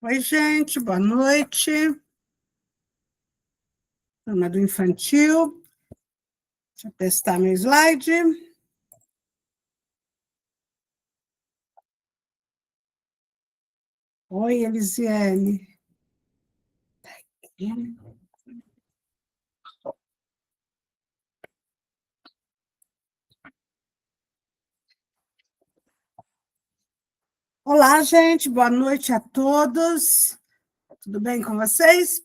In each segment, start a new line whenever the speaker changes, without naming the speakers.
Oi, gente, boa noite. Turma do infantil. Deixa eu testar meu slide. Oi, Elisiane. Olá, gente, boa noite a todos. Tudo bem com vocês?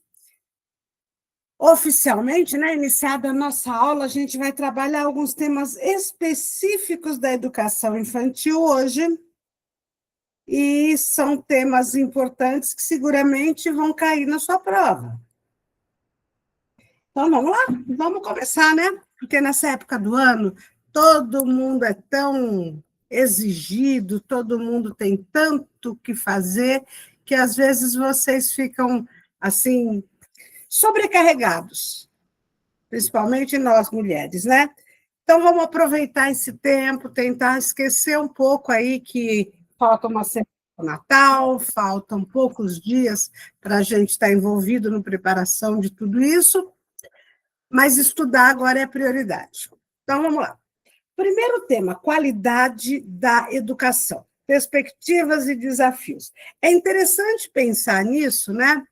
Oficialmente, né, iniciada a nossa aula, a gente vai trabalhar alguns temas específicos da educação infantil hoje, e são temas importantes que seguramente vão cair na sua prova. Então, vamos lá? Vamos começar, né? Porque nessa época do ano, todo mundo é tão exigido, todo mundo tem tanto que fazer, que às vezes vocês ficam, assim, sobrecarregados, principalmente nós mulheres, né? Então, vamos aproveitar esse tempo, tentar esquecer um pouco aí que falta uma semana para o Natal, faltam poucos dias para a gente estar envolvido na preparação de tudo isso, mas estudar agora é a prioridade. Então, vamos lá. Primeiro tema, qualidade da educação, perspectivas e desafios. É interessante pensar nisso, né?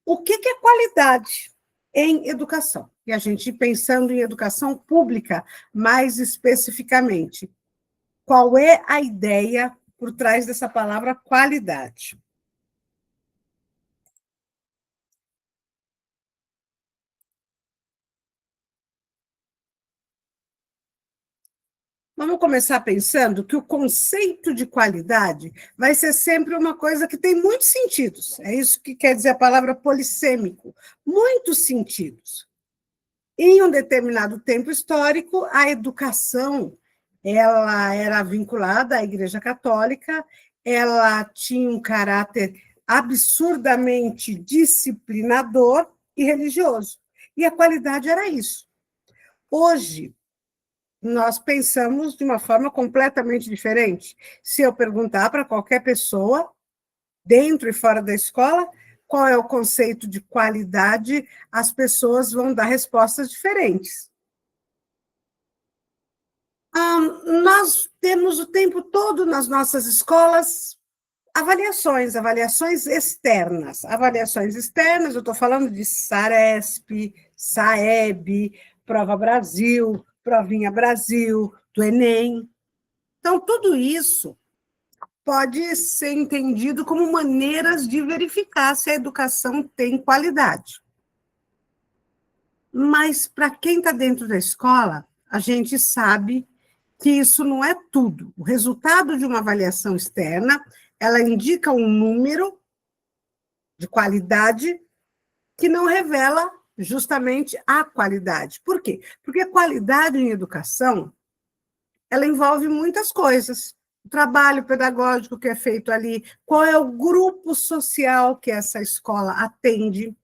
O que é qualidade em educação? E a gente pensando em educação pública, mais especificamente, qual é a ideia por trás dessa palavra qualidade? Vamos começar pensando que o conceito de qualidade vai ser sempre uma coisa que tem muitos sentidos. É isso que quer dizer a palavra polissêmico, muitos sentidos. Em um determinado tempo histórico, a educação ela era vinculada à Igreja Católica, ela tinha um caráter absurdamente disciplinador e religioso. E a qualidade era isso. Hoje, nós pensamos de uma forma completamente diferente. Se eu perguntar para qualquer pessoa, dentro e fora da escola, qual é o conceito de qualidade, as pessoas vão dar respostas diferentes. Nós temos o tempo todo nas nossas escolas avaliações externas. Avaliações externas, eu estou falando de Saresp, Saeb, Prova Brasil, Provinha Brasil, do Enem. Então, tudo isso pode ser entendido como maneiras de verificar se a educação tem qualidade. Mas, para quem está dentro da escola, a gente sabe que isso não é tudo. O resultado de uma avaliação externa, ela indica um número de qualidade que não revela justamente a qualidade. Por quê? Porque a qualidade em educação, ela envolve muitas coisas. O trabalho pedagógico que é feito ali, qual é o grupo social que essa escola atende,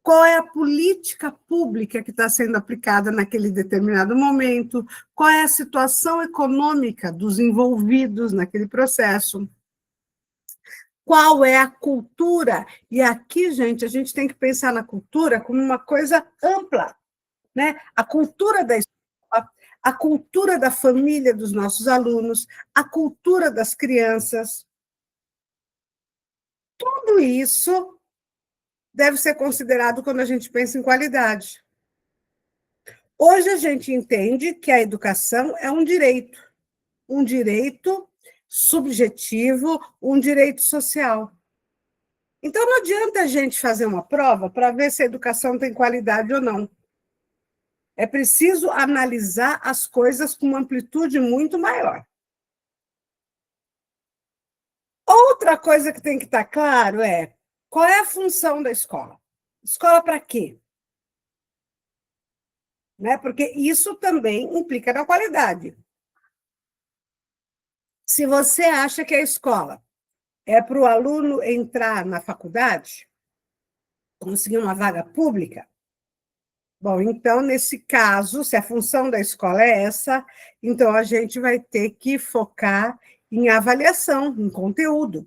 qual é a política pública que está sendo aplicada naquele determinado momento, qual é a situação econômica dos envolvidos naquele processo, qual é a cultura. E aqui, gente, a gente tem que pensar na cultura como uma coisa ampla, né? A cultura da escola, a cultura da família dos nossos alunos, a cultura das crianças. Tudo isso deve ser considerado quando a gente pensa em qualidade. Hoje a gente entende que a educação é um direito subjetivo, um direito social. Então não adianta a gente fazer uma prova para ver se a educação tem qualidade ou não. É preciso analisar as coisas com uma amplitude muito maior. Outra coisa que tem que estar claro é qual é a função da escola. Escola para quê? Né? Porque isso também implica na qualidade. Se você acha que a escola é para o aluno entrar na faculdade, conseguir uma vaga pública, bom, então, nesse caso, se a função da escola é essa, então a gente vai ter que focar em avaliação, em conteúdo.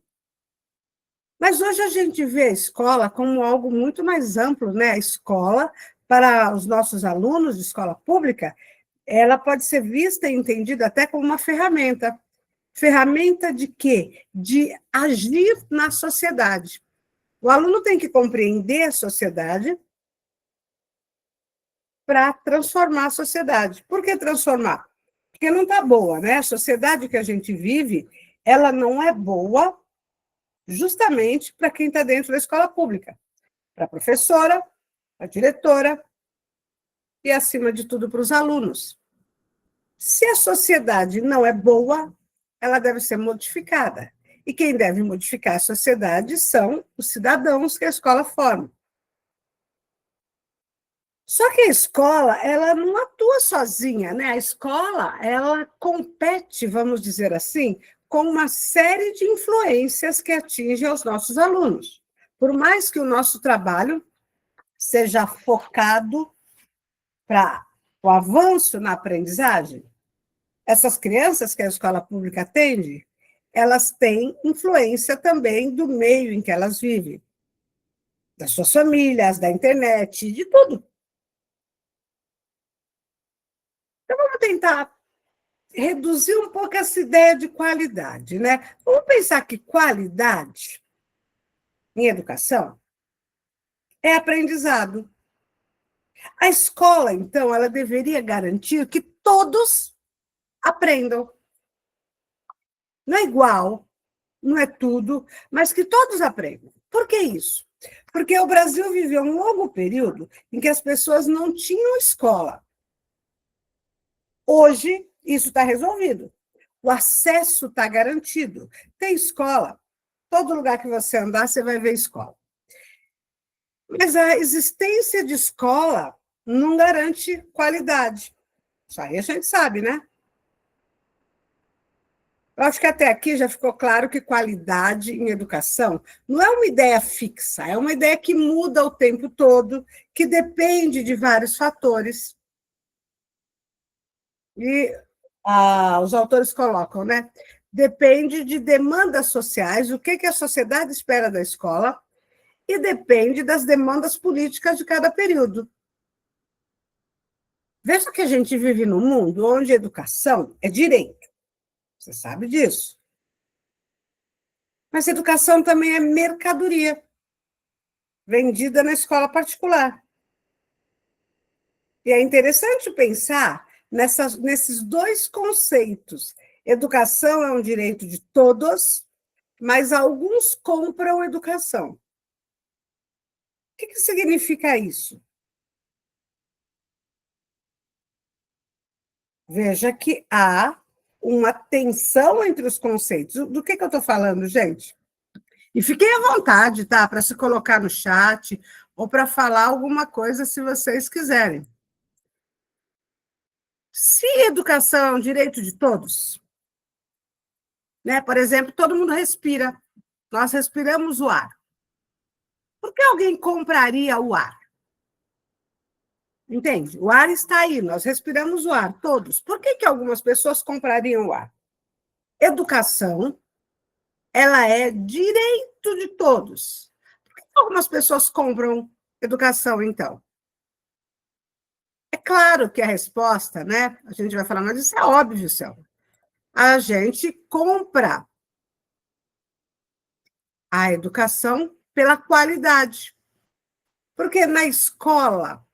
Mas hoje a gente vê a escola como algo muito mais amplo, né? A escola, para os nossos alunos de escola pública, ela pode ser vista e entendida até como uma ferramenta. Ferramenta de quê? De agir na sociedade. O aluno tem que compreender a sociedade para transformar a sociedade. Por que transformar? Porque não está boa, né? A sociedade que a gente vive, ela não é boa justamente para quem está dentro da escola pública, para a professora, para a diretora e, acima de tudo, para os alunos. Se a sociedade não é boa, ela deve ser modificada. E quem deve modificar a sociedade são os cidadãos que a escola forma. Só que a escola, ela não atua sozinha, né? A escola, ela compete, vamos dizer assim, com uma série de influências que atingem aos nossos alunos. Por mais que o nosso trabalho seja focado para o avanço na aprendizagem, essas crianças que a escola pública atende, elas têm influência também do meio em que elas vivem, das suas famílias, da internet, de tudo. Então, vamos tentar reduzir um pouco essa ideia de qualidade, né? Vamos pensar que qualidade em educação é aprendizado. A escola, então, ela deveria garantir que todos aprendam. Não é igual, não é tudo, mas que todos aprendam. Por que isso? Porque o Brasil viveu um longo período em que as pessoas não tinham escola. Hoje, isso está resolvido. O acesso está garantido. Tem escola. Todo lugar que você andar, você vai ver escola. Mas a existência de escola não garante qualidade. Isso aí a gente sabe, né? Eu acho que até aqui já ficou claro que qualidade em educação não é uma ideia fixa, é uma ideia que muda o tempo todo, que depende de vários fatores. E os autores colocam, né? Depende de demandas sociais, o que a sociedade espera da escola, e depende das demandas políticas de cada período. Veja que a gente vive num mundo onde educação é direito. Você sabe disso. Mas educação também é mercadoria, vendida na escola particular. E é interessante pensar nesses dois conceitos. Educação é um direito de todos, mas alguns compram educação. O que significa isso? Veja que há uma tensão entre os conceitos. Do que eu estou falando, gente? E fiquem à vontade, tá? Para se colocar no chat ou para falar alguma coisa, se vocês quiserem. Se educação é um direito de todos, né? Por exemplo, todo mundo respira. Nós respiramos o ar. Por que alguém compraria o ar? Entende? O ar está aí, nós respiramos o ar, todos. Por que algumas pessoas comprariam o ar? Educação, ela é direito de todos. Por que algumas pessoas compram educação, então? É claro que a resposta, né? A gente vai falar, mas isso é óbvio, Céu. A gente compra a educação pela qualidade. Porque na escola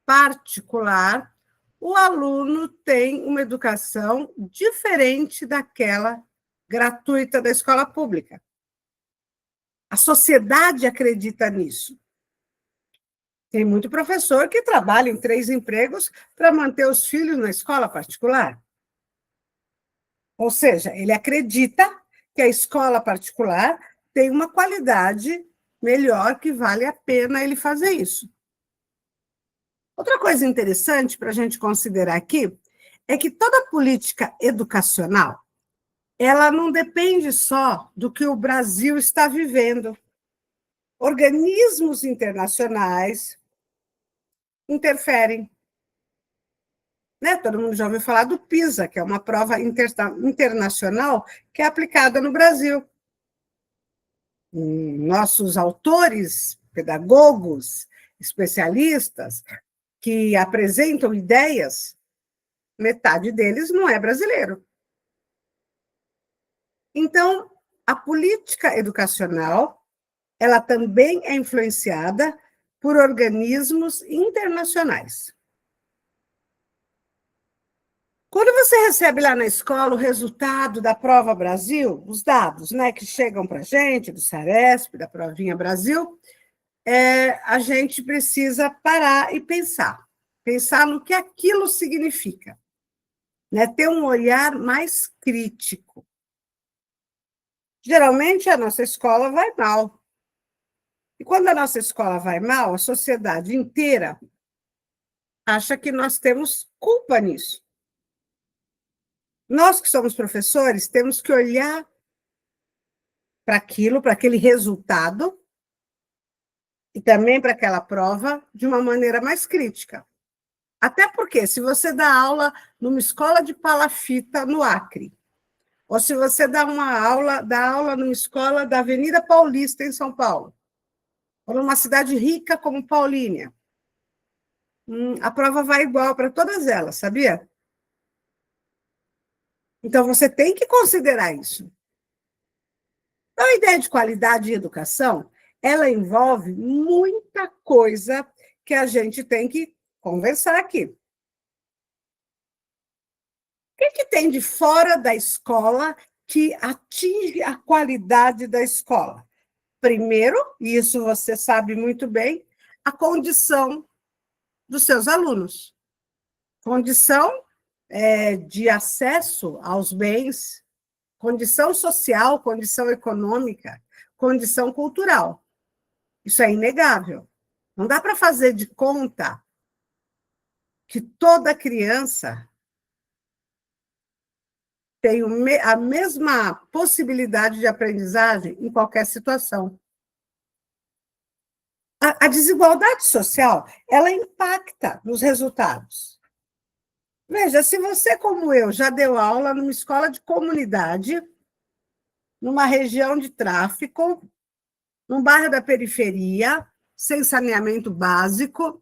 particular, o aluno tem uma educação diferente daquela gratuita da escola pública. A sociedade acredita nisso. Tem muito professor que trabalha em 3 empregos para manter os filhos na escola particular. Ou seja, ele acredita que a escola particular tem uma qualidade melhor, que vale a pena ele fazer isso. Outra coisa interessante para a gente considerar aqui é que toda política educacional, ela não depende só do que o Brasil está vivendo. Organismos internacionais interferem. Né? Todo mundo já ouviu falar do PISA, que é uma prova internacional que é aplicada no Brasil. nossos autores, pedagogos, especialistas, que apresentam ideias, metade deles não é brasileiro. Então, a política educacional, ela também é influenciada por organismos internacionais. Quando você recebe lá na escola o resultado da Prova Brasil, os dados, né, que chegam para a gente, do Saresp, da Provinha Brasil, a gente precisa parar e pensar no que aquilo significa, né, ter um olhar mais crítico. Geralmente, a nossa escola vai mal. E quando a nossa escola vai mal, a sociedade inteira acha que nós temos culpa nisso. Nós que somos professores, temos que olhar para aquilo, para aquele resultado, e também para aquela prova, de uma maneira mais crítica. Até porque, se você dá aula numa escola de palafita no Acre, ou se você dá aula numa escola da Avenida Paulista, em São Paulo, ou numa cidade rica como Paulínia, a prova vai igual para todas elas, sabia? Então, você tem que considerar isso. Então, a ideia de qualidade de educação, ela envolve muita coisa que a gente tem que conversar aqui. O que tem de fora da escola que atinge a qualidade da escola? Primeiro, e isso você sabe muito bem, a condição dos seus alunos. Condição de acesso aos bens, condição social, condição econômica, condição cultural. Isso é inegável. Não dá para fazer de conta que toda criança tem a mesma possibilidade de aprendizagem em qualquer situação. A desigualdade social, ela impacta nos resultados. Veja, se você, como eu, já deu aula numa escola de comunidade, numa região de tráfico, num bairro da periferia, sem saneamento básico,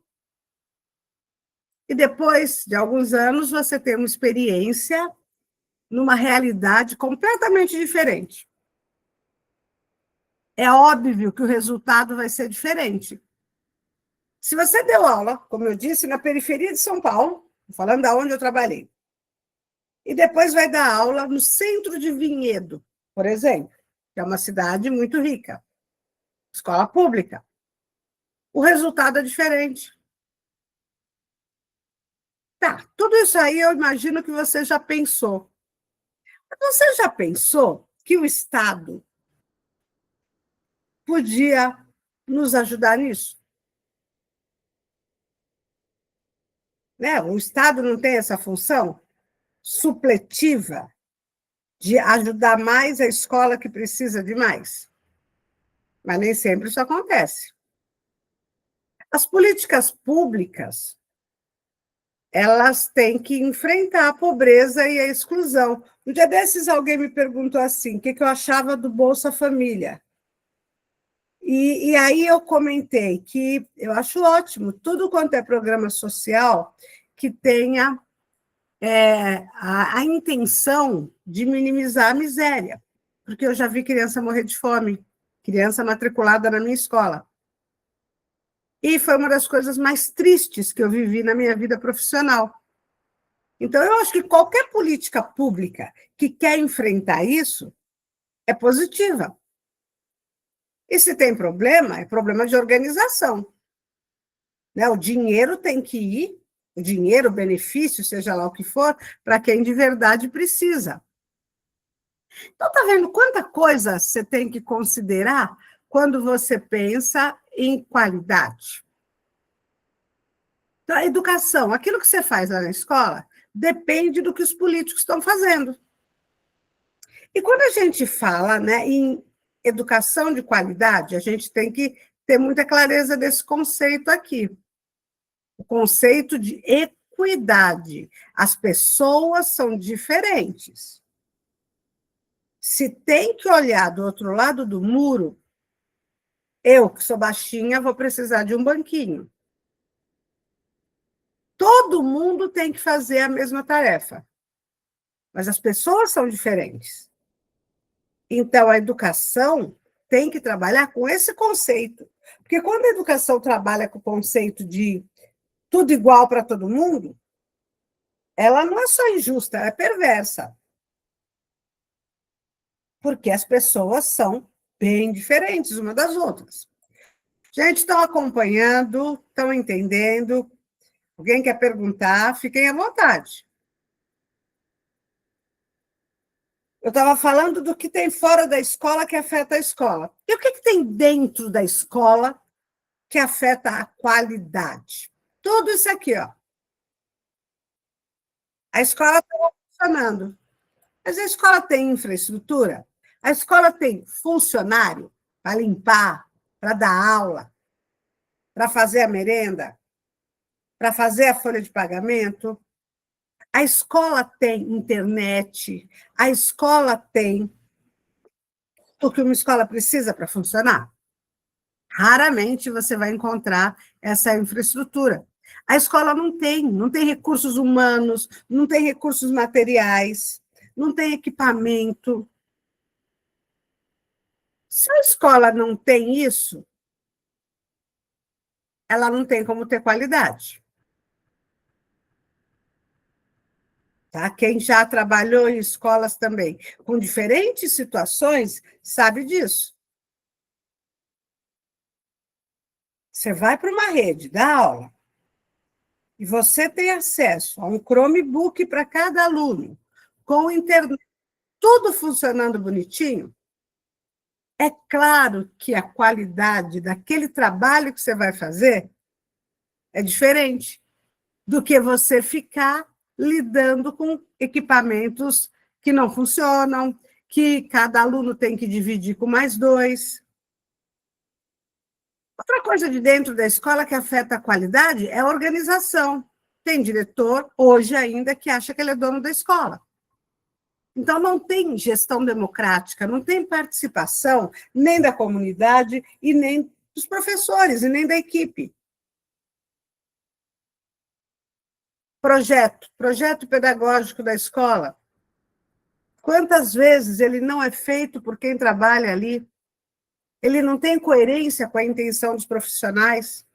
e depois de alguns anos você tem uma experiência numa realidade completamente diferente. É óbvio que o resultado vai ser diferente. Se você deu aula, como eu disse, na periferia de São Paulo, falando de onde eu trabalhei, e depois vai dar aula no centro de Vinhedo, por exemplo, que é uma cidade muito rica, escola pública, o resultado é diferente. Tá, tudo isso aí eu imagino que você já pensou. Você já pensou que o Estado podia nos ajudar nisso? Né? O Estado não tem essa função supletiva de ajudar mais a escola que precisa de mais? Mas nem sempre isso acontece. As políticas públicas, elas têm que enfrentar a pobreza e a exclusão. Um dia desses, alguém me perguntou assim, o que eu achava do Bolsa Família. E aí eu comentei que eu acho ótimo tudo quanto é programa social que tenha a intenção de minimizar a miséria, porque eu já vi criança morrer de fome, criança matriculada na minha escola. E foi uma das coisas mais tristes que eu vivi na minha vida profissional. Então, eu acho que qualquer política pública que quer enfrentar isso é positiva. E se tem problema, é problema de organização. Né? O dinheiro tem que ir, o dinheiro, o benefício, seja lá o que for, para quem de verdade precisa. Então, está vendo quanta coisa você tem que considerar quando você pensa em qualidade? Então, a educação, aquilo que você faz lá na escola, depende do que os políticos estão fazendo. E quando a gente fala, né, em educação de qualidade, a gente tem que ter muita clareza desse conceito aqui. O conceito de equidade. As pessoas são diferentes. Se tem que olhar do outro lado do muro, Eu, que sou baixinha, vou precisar de um banquinho. Todo mundo tem que fazer a mesma tarefa, mas as pessoas são diferentes. Então, a educação tem que trabalhar com esse conceito. Porque quando a educação trabalha com o conceito de tudo igual para todo mundo, ela não é só injusta, ela é perversa. Porque as pessoas são bem diferentes uma das outras. Gente, estão acompanhando, estão entendendo? Alguém quer perguntar? Fiquem à vontade. Eu estava falando do que tem fora da escola que afeta a escola. E o que tem dentro da escola que afeta a qualidade? Tudo isso aqui, ó. A escola está funcionando, mas a escola tem infraestrutura? A escola tem funcionário para limpar, para dar aula, para fazer a merenda, para fazer a folha de pagamento? A escola tem internet, a escola tem o que uma escola precisa para funcionar? Raramente você vai encontrar essa infraestrutura. A escola não tem recursos humanos, não tem recursos materiais, não tem equipamento. Se a escola não tem isso, ela não tem como ter qualidade. Tá? Quem já trabalhou em escolas também com diferentes situações sabe disso. Você vai para uma rede, dá aula, e você tem acesso a um Chromebook para cada aluno, com internet, tudo funcionando bonitinho. É claro que a qualidade daquele trabalho que você vai fazer é diferente do que você ficar lidando com equipamentos que não funcionam, que cada aluno tem que dividir com mais dois. Outra coisa de dentro da escola que afeta a qualidade é a organização. Tem diretor, hoje ainda, que acha que ele é dono da escola. Então, não tem gestão democrática, não tem participação nem da comunidade e nem dos professores, e nem da equipe. Projeto pedagógico da escola. Quantas vezes ele não é feito por quem trabalha ali? Ele não tem coerência com a intenção dos profissionais?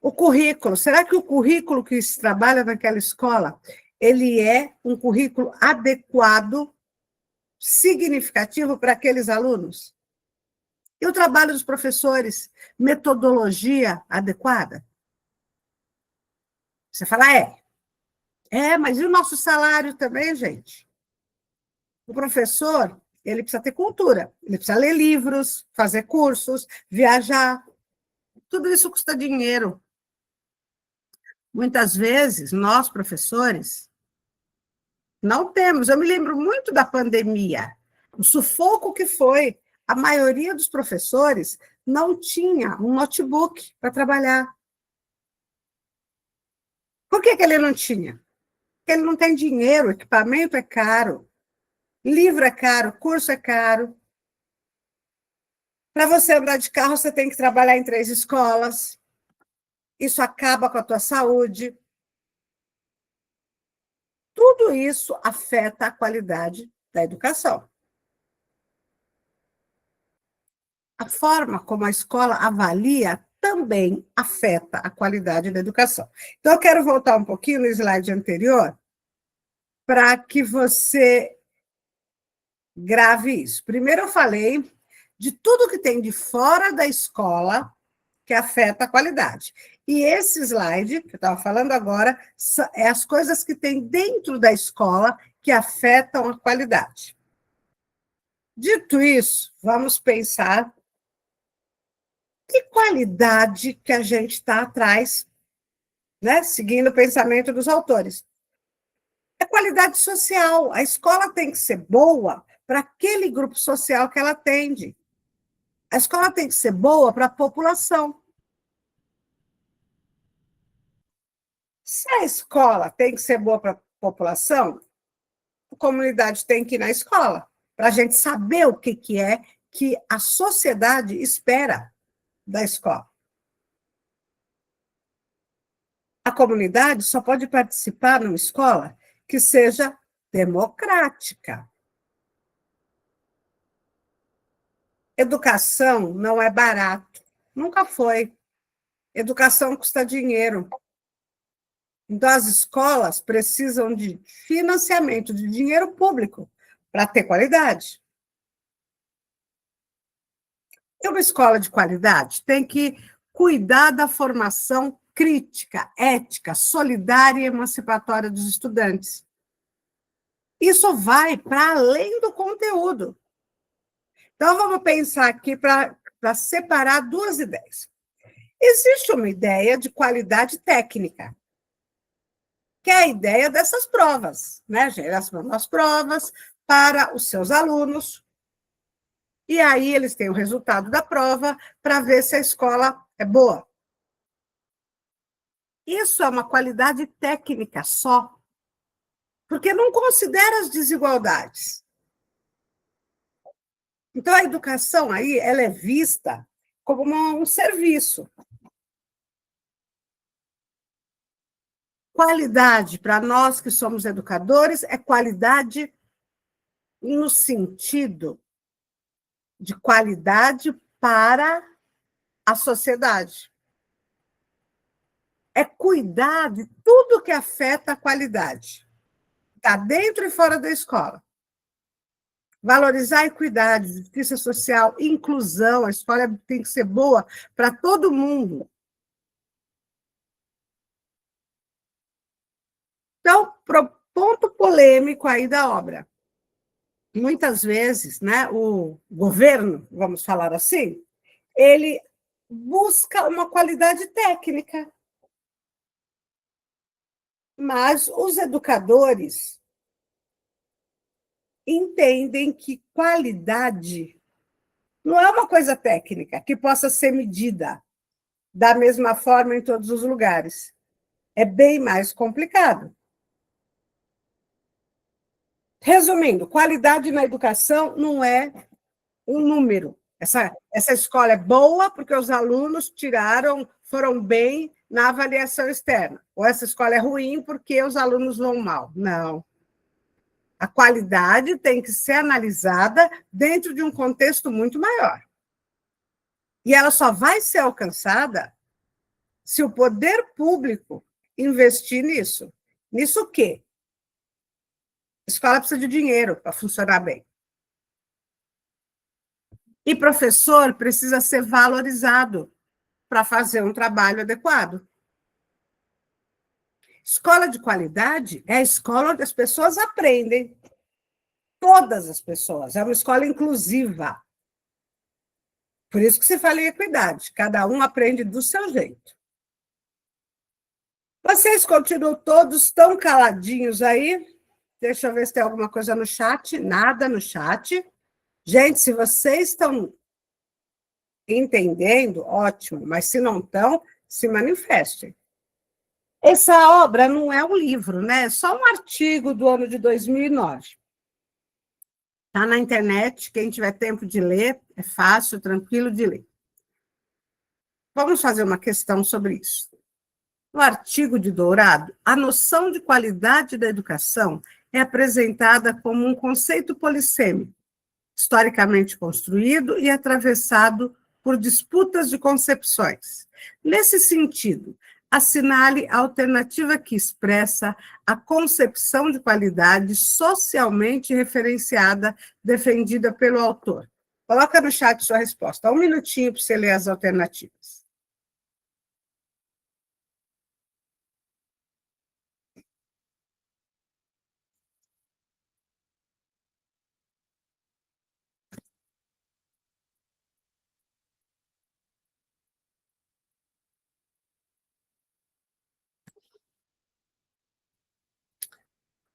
O currículo, será que o currículo que se trabalha naquela escola, ele é um currículo adequado, significativo para aqueles alunos? E o trabalho dos professores, metodologia adequada? Você fala, mas e o nosso salário também, gente? O professor, ele precisa ter cultura, ele precisa ler livros, fazer cursos, viajar. Tudo isso custa dinheiro. Muitas vezes, nós, professores, não temos. Eu me lembro muito da pandemia, o sufoco que foi. A maioria dos professores não tinha um notebook para trabalhar. Por que ele não tinha? Porque ele não tem dinheiro, equipamento é caro, livro é caro, curso é caro. Para você andar de carro, você tem que trabalhar em 3 escolas. Isso acaba com a tua saúde. Tudo isso afeta a qualidade da educação. A forma como a escola avalia também afeta a qualidade da educação. Então, eu quero voltar um pouquinho no slide anterior para que você grave isso. Primeiro, eu falei de tudo que tem de fora da escola que afeta a qualidade. E esse slide, que eu estava falando agora, é as coisas que tem dentro da escola que afetam a qualidade. Dito isso, vamos pensar que qualidade que a gente está atrás, né? Seguindo o pensamento dos autores. É qualidade social. A escola tem que ser boa para aquele grupo social que ela atende. A escola tem que ser boa para a população. Se a escola tem que ser boa para a população, a comunidade tem que ir na escola, para a gente saber o que é que a sociedade espera da escola. A comunidade só pode participar numa escola que seja democrática. Educação não é barato, nunca foi. Educação custa dinheiro. Então, as escolas precisam de financiamento, de dinheiro público, para ter qualidade. E uma escola de qualidade tem que cuidar da formação crítica, ética, solidária e emancipatória dos estudantes. Isso vai para além do conteúdo. Então, vamos pensar aqui para separar duas ideias. Existe uma ideia de qualidade técnica, que é a ideia dessas provas, né? Geração das provas para os seus alunos, e aí eles têm o resultado da prova para ver se a escola é boa. Isso é uma qualidade técnica só, porque não considera as desigualdades. Então, a educação aí ela é vista como um serviço. Qualidade, para nós que somos educadores, é qualidade no sentido de qualidade para a sociedade. É cuidar de tudo que afeta a qualidade. Está dentro e fora da escola. Valorizar a equidade, justiça social, inclusão. A escola tem que ser boa para todo mundo. Então, ponto polêmico aí da obra. Muitas vezes, né, o governo, vamos falar assim, ele busca uma qualidade técnica. Mas os educadores entendem que qualidade não é uma coisa técnica que possa ser medida da mesma forma em todos os lugares. É bem mais complicado. Resumindo, qualidade na educação não é um número. Essa escola é boa porque os alunos foram bem na avaliação externa. Ou essa escola é ruim porque os alunos vão mal. Não. A qualidade tem que ser analisada dentro de um contexto muito maior. E ela só vai ser alcançada se o poder público investir nisso. Nisso o quê? A escola precisa de dinheiro para funcionar bem. E professor precisa ser valorizado para fazer um trabalho adequado. Escola de qualidade é a escola onde as pessoas aprendem. Todas as pessoas. É uma escola inclusiva. Por isso que se fala em equidade. Cada um aprende do seu jeito. Vocês continuam todos tão caladinhos aí? Deixa eu ver se tem alguma coisa no chat. Nada no chat. Gente, se vocês estão entendendo, ótimo. Mas se não estão, se manifestem. Essa obra não é um livro, né? É só um artigo do ano de 2009. Está na internet, quem tiver tempo de ler, é fácil, tranquilo de ler. Vamos fazer uma questão sobre isso. No artigo de Dourado, a noção de qualidade da educação é apresentada como um conceito polissêmico, historicamente construído e atravessado por disputas de concepções. Nesse sentido, assinale a alternativa que expressa a concepção de qualidade socialmente referenciada defendida pelo autor. Coloca no chat sua resposta. 1 minutinho para você ler as alternativas.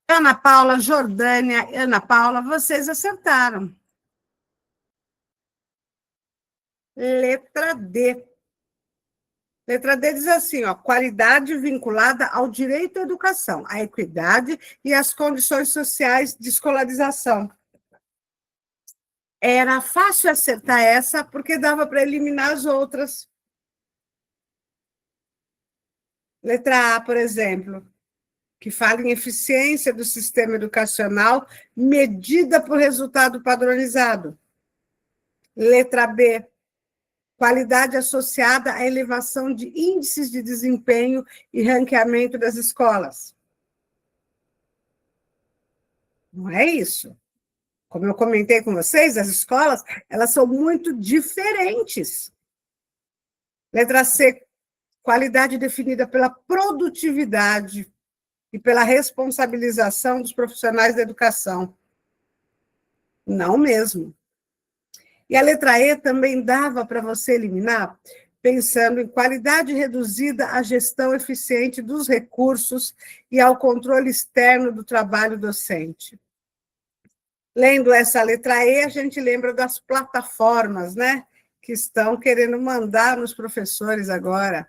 Ana Paula, Jordânia, Ana Paula, vocês acertaram. Letra D. Letra D diz assim, ó, qualidade vinculada ao direito à educação, à equidade e às condições sociais de escolarização. Era fácil acertar essa, porque dava para eliminar as outras. Letra A, por exemplo, que fala em eficiência do sistema educacional medida por resultado padronizado. Letra B, qualidade associada à elevação de índices de desempenho e ranqueamento das escolas. Não é isso. Como eu comentei com vocês, as escolas, elas são muito diferentes. Letra C, qualidade definida pela produtividade e pela responsabilização dos profissionais da educação. Não mesmo. E a letra E também dava para você eliminar, pensando em qualidade reduzida à gestão eficiente dos recursos e ao controle externo do trabalho docente. Lendo essa letra E, a gente lembra das plataformas, né? Que estão querendo mandar nos professores agora.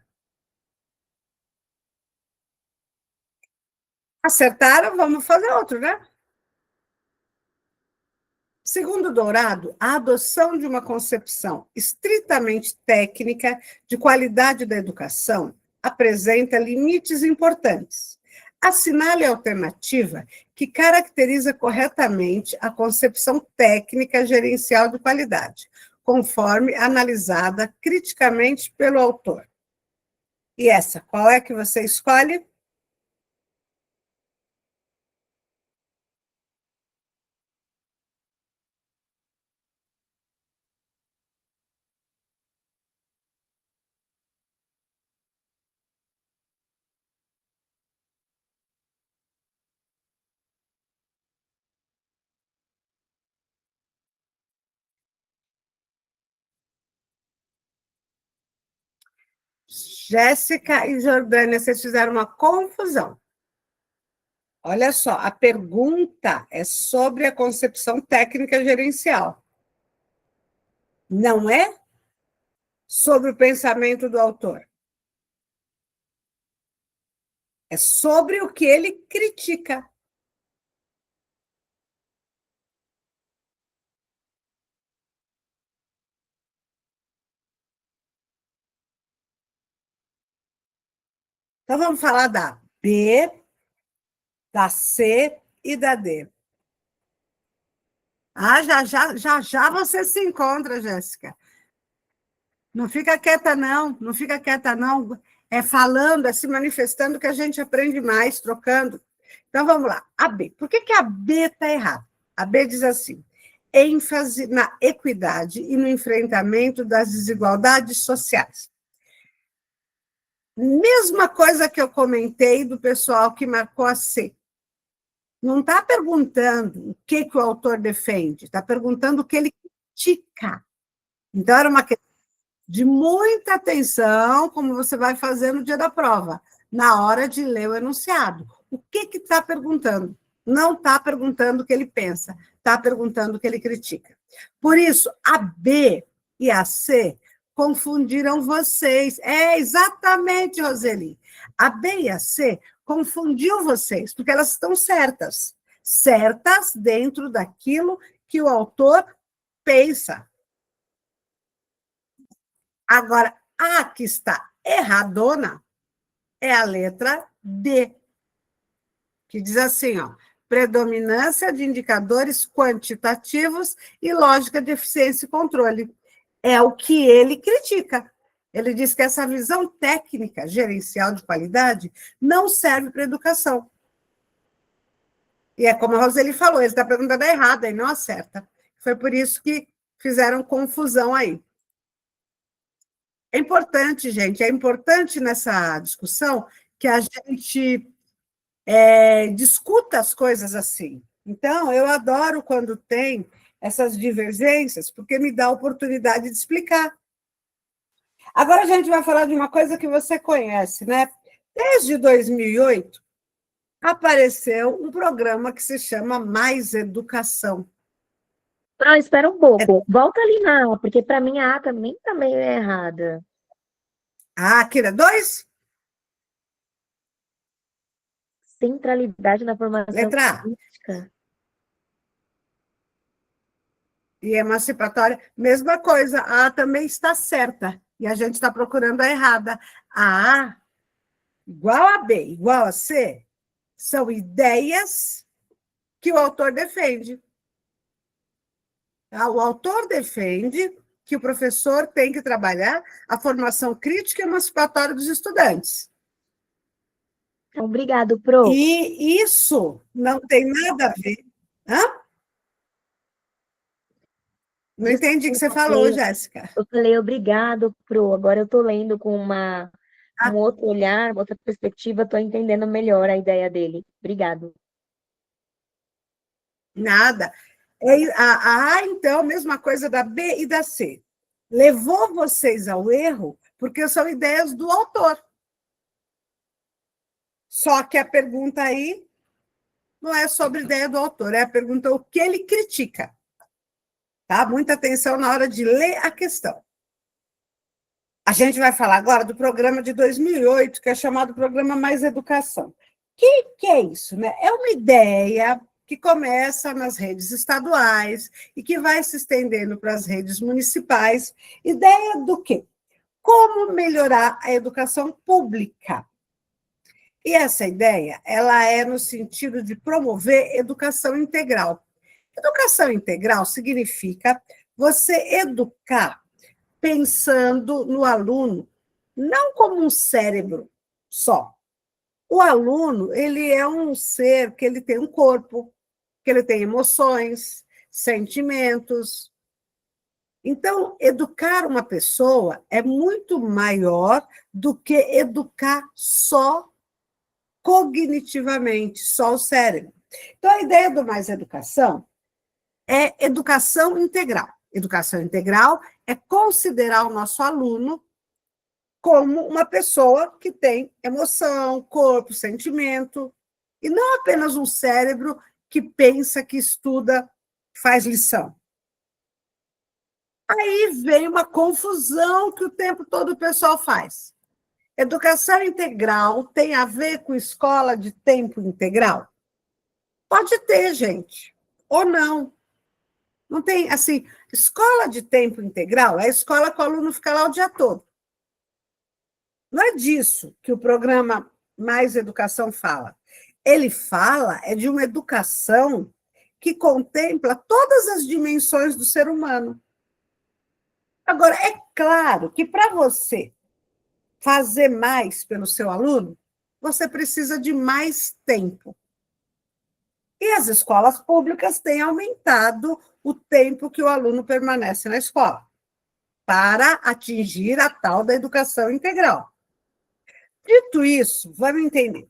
Acertaram? Vamos fazer outro, né? Segundo Dourado, a adoção de uma concepção estritamente técnica de qualidade da educação apresenta limites importantes. Assinale a alternativa que caracteriza corretamente a concepção técnica gerencial de qualidade, conforme analisada criticamente pelo autor. E essa, qual é que você escolhe? Jéssica e Jordânia, vocês fizeram uma confusão. Olha só, a pergunta é sobre a concepção técnica gerencial. Não é sobre o pensamento do autor. É sobre o que ele critica. Então, vamos falar da B, da C e da D. Ah, já você se encontra, Jéssica. Não fica quieta, não. Não fica quieta, não. É falando, é se manifestando que a gente aprende mais, trocando. Então, vamos lá. A B. Por que a B está errada? A B diz assim: ênfase na equidade e no enfrentamento das desigualdades sociais. Mesma coisa que eu comentei do pessoal que marcou a C. Não está perguntando o que o autor defende, está perguntando o que ele critica. Então, era uma questão de muita atenção, como você vai fazer no dia da prova, na hora de ler o enunciado. O que está perguntando? Não está perguntando o que ele pensa, está perguntando o que ele critica. Por isso, a B e a C confundiram vocês. É exatamente, Roseli. A B e a C confundiu vocês, porque elas estão certas. Certas dentro daquilo que o autor pensa. Agora, a que está erradona é a letra D, que diz assim, ó, predominância de indicadores quantitativos e lógica de eficiência e controle. É o que ele critica. Ele diz que essa visão técnica gerencial de qualidade não serve para a educação. E é como a Roseli falou, ele está perguntando errada e não acerta. Foi por isso que fizeram confusão aí. É importante, gente, é importante nessa discussão que a gente discuta as coisas assim. Então, eu adoro quando tem essas divergências, porque me dá a oportunidade de explicar. Agora a gente vai falar de uma coisa que você conhece, né? Desde 2008, apareceu um programa que se chama Mais Educação.
Ah, espera um pouco. Volta ali na A, porque para mim a A também tá meio errada.
Ah, Kira, dois?
Centralidade na formação
Letra A.
política.
E emancipatória, mesma coisa, a A também está certa, e a gente está procurando a errada. A A, igual a B, igual a C, são ideias que o autor defende. O autor defende que o professor tem que trabalhar a formação crítica e emancipatória dos estudantes.
Obrigado, Pro.
E isso não tem nada a ver. Hã? Não entendi o que você falou, Jéssica.
Eu falei obrigado, Pro. Agora eu estou lendo com um outro olhar, uma outra perspectiva, estou entendendo melhor a ideia dele. Obrigado.
Nada. A A, então, mesma coisa da B e da C. Levou vocês ao erro porque são ideias do autor. Só que a pergunta aí não é sobre ideia do autor, é a pergunta o que ele critica. Tá? Muita atenção na hora de ler a questão. A gente vai falar agora do programa de 2008, que é chamado Programa Mais Educação. O que é isso? Né? É uma ideia que começa nas redes estaduais e que vai se estendendo para as redes municipais. Ideia do quê? Como melhorar a educação pública. E essa ideia, ela é no sentido de promover educação integral. Educação integral significa você educar pensando no aluno, não como um cérebro só. O aluno, ele é um ser que ele tem um corpo, que ele tem emoções, sentimentos. Então, educar uma pessoa é muito maior do que educar só cognitivamente, só o cérebro. Então, a ideia do Mais Educação é educação integral. Educação integral é considerar o nosso aluno como uma pessoa que tem emoção, corpo, sentimento, e não apenas um cérebro que pensa, que estuda, faz lição. Aí vem uma confusão que o tempo todo o pessoal faz. Educação integral tem a ver com escola de tempo integral? Pode ter, gente, ou não. Não tem, assim, escola de tempo integral é a escola que o aluno fica lá o dia todo. Não é disso que o programa Mais Educação fala. Ele fala de uma educação que contempla todas as dimensões do ser humano. Agora, é claro que para você fazer mais pelo seu aluno, você precisa de mais tempo. E as escolas públicas têm aumentado o tempo que o aluno permanece na escola, para atingir a tal da educação integral. Dito isso, vamos entender.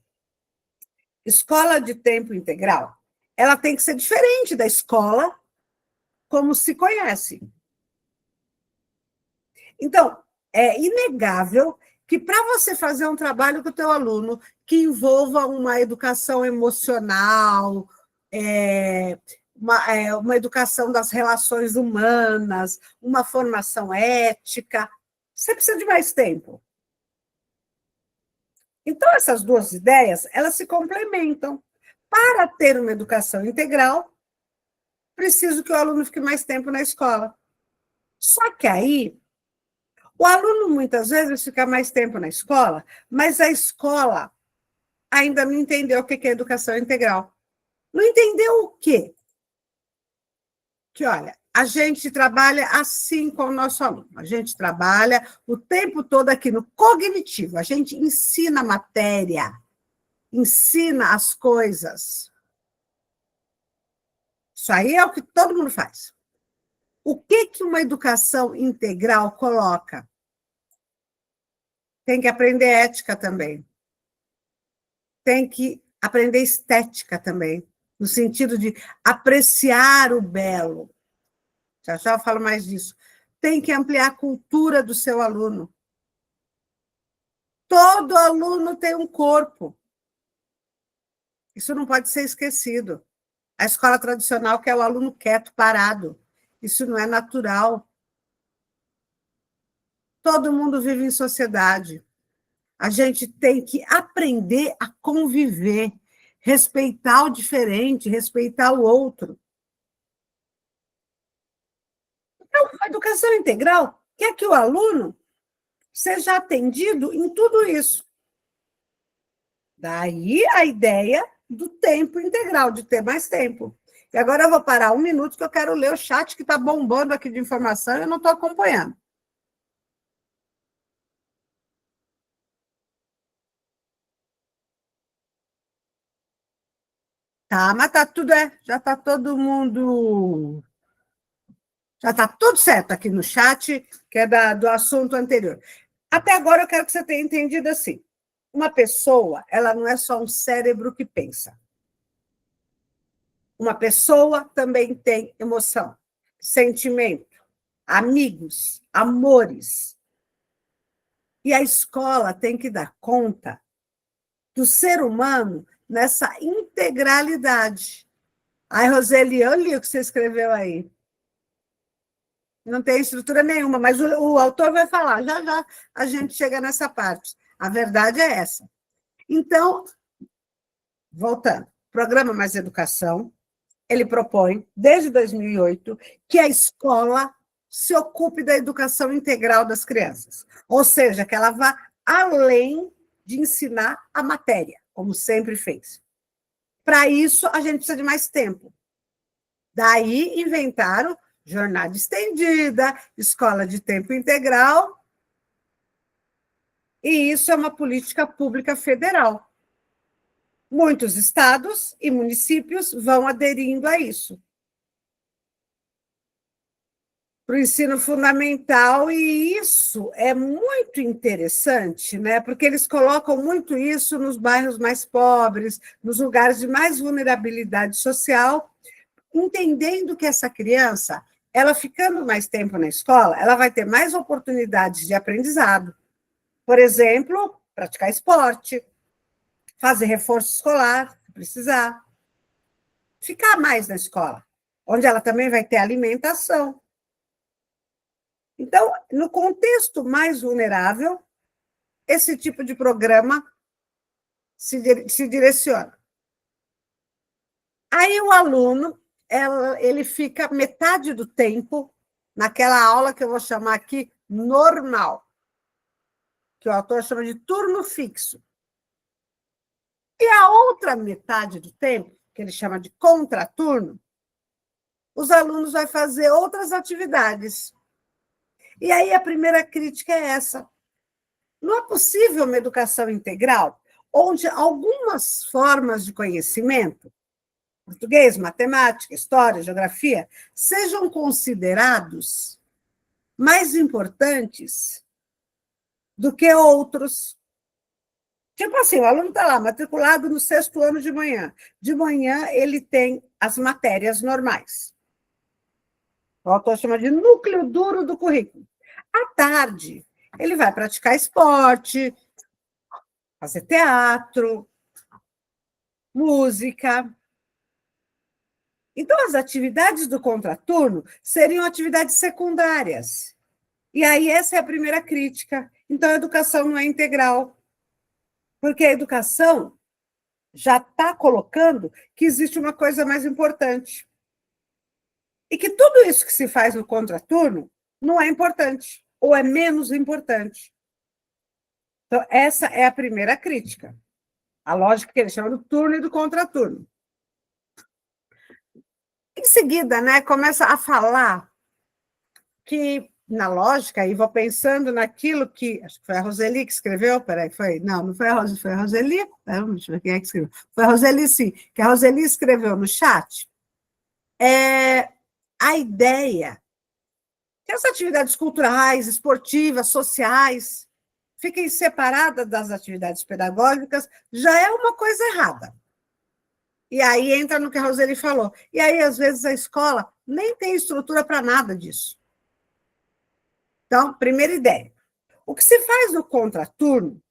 Escola de tempo integral, ela tem que ser diferente da escola como se conhece. Então, é inegável que para você fazer um trabalho com o teu aluno que envolva uma educação emocional, uma educação das relações humanas, uma formação ética, você precisa de mais tempo. Então, essas duas ideias, elas se complementam. Para ter uma educação integral, preciso que o aluno fique mais tempo na escola. Só que aí, o aluno, muitas vezes, fica mais tempo na escola, mas a escola ainda não entendeu o que é educação integral. Não entendeu o quê? Que, olha, a gente trabalha assim com o nosso aluno. A gente trabalha o tempo todo aqui no cognitivo. A gente ensina a matéria, ensina as coisas. Isso aí é o que todo mundo faz. O que uma educação integral coloca? Tem que aprender ética também. Tem que aprender estética também, no sentido de apreciar o belo. Já já eu falo mais disso. Tem que ampliar a cultura do seu aluno. Todo aluno tem um corpo. Isso não pode ser esquecido. A escola tradicional quer o aluno quieto, parado. Isso não é natural. Todo mundo vive em sociedade. A gente tem que aprender a conviver, respeitar o diferente, respeitar o outro. A educação integral quer que o aluno seja atendido em tudo isso. Daí a ideia do tempo integral, de ter mais tempo. E agora eu vou parar um minuto que eu quero ler o chat que está bombando aqui de informação e eu não estou acompanhando. Tá, mas tá tudo, já está todo mundo. Já está tudo certo aqui no chat, que é do assunto anterior. Até agora eu quero que você tenha entendido assim. Uma pessoa, ela não é só um cérebro que pensa. Uma pessoa também tem emoção, sentimento, amigos, amores. E a escola tem que dar conta do ser humano nessa integralidade. Ai, Roseli, eu li o que você escreveu aí. Não tem estrutura nenhuma, mas o autor vai falar, já já a gente chega nessa parte. A verdade é essa. Então, voltando, Programa Mais Educação, ele propõe, desde 2008, que a escola se ocupe da educação integral das crianças, ou seja, que ela vá além de ensinar a matéria, como sempre fez. Para isso, a gente precisa de mais tempo. Daí inventaram jornada estendida, escola de tempo integral, e isso é uma política pública federal. Muitos estados e municípios vão aderindo a isso. Para o ensino fundamental, e isso é muito interessante, né? Porque eles colocam muito isso nos bairros mais pobres, nos lugares de mais vulnerabilidade social, entendendo que essa criança, ela ficando mais tempo na escola, ela vai ter mais oportunidades de aprendizado. Por exemplo, praticar esporte, fazer reforço escolar, se precisar. Ficar mais na escola, onde ela também vai ter alimentação. Então, no contexto mais vulnerável, esse tipo de programa se direciona. Aí o aluno, ele fica metade do tempo naquela aula que eu vou chamar aqui normal, que o autor chama de turno fixo. E a outra metade do tempo, que ele chama de contraturno, os alunos vão fazer outras atividades. E aí a primeira crítica é essa. Não é possível uma educação integral onde algumas formas de conhecimento, português, matemática, história, geografia, sejam considerados mais importantes do que outros. Tipo assim, o aluno está lá, matriculado no 6º ano de manhã. De manhã, ele tem as matérias normais. O autor chama de núcleo duro do currículo. À tarde, ele vai praticar esporte, fazer teatro, música. Então, as atividades do contraturno seriam atividades secundárias. E aí, essa é a primeira crítica. Então, a educação não é integral, porque a educação já está colocando que existe uma coisa mais importante. E que tudo isso que se faz no contraturno não é importante, ou é menos importante. Então, essa é a primeira crítica. A lógica que eles chamam do turno e do contraturno. Em seguida, né, começa a falar que, na lógica, e vou pensando naquilo que, acho que foi a Roseli que escreveu, peraí, foi? Não foi a Roseli, foi a Roseli? Deixa eu ver quem é que escreveu. Foi a Roseli, sim, que a Roseli escreveu no chat, a ideia que as atividades culturais, esportivas, sociais, fiquem separadas das atividades pedagógicas, já é uma coisa errada. E aí entra no que a Roseli falou. E aí, às vezes, a escola nem tem estrutura para nada disso. Então, primeira ideia. O que se faz no contraturno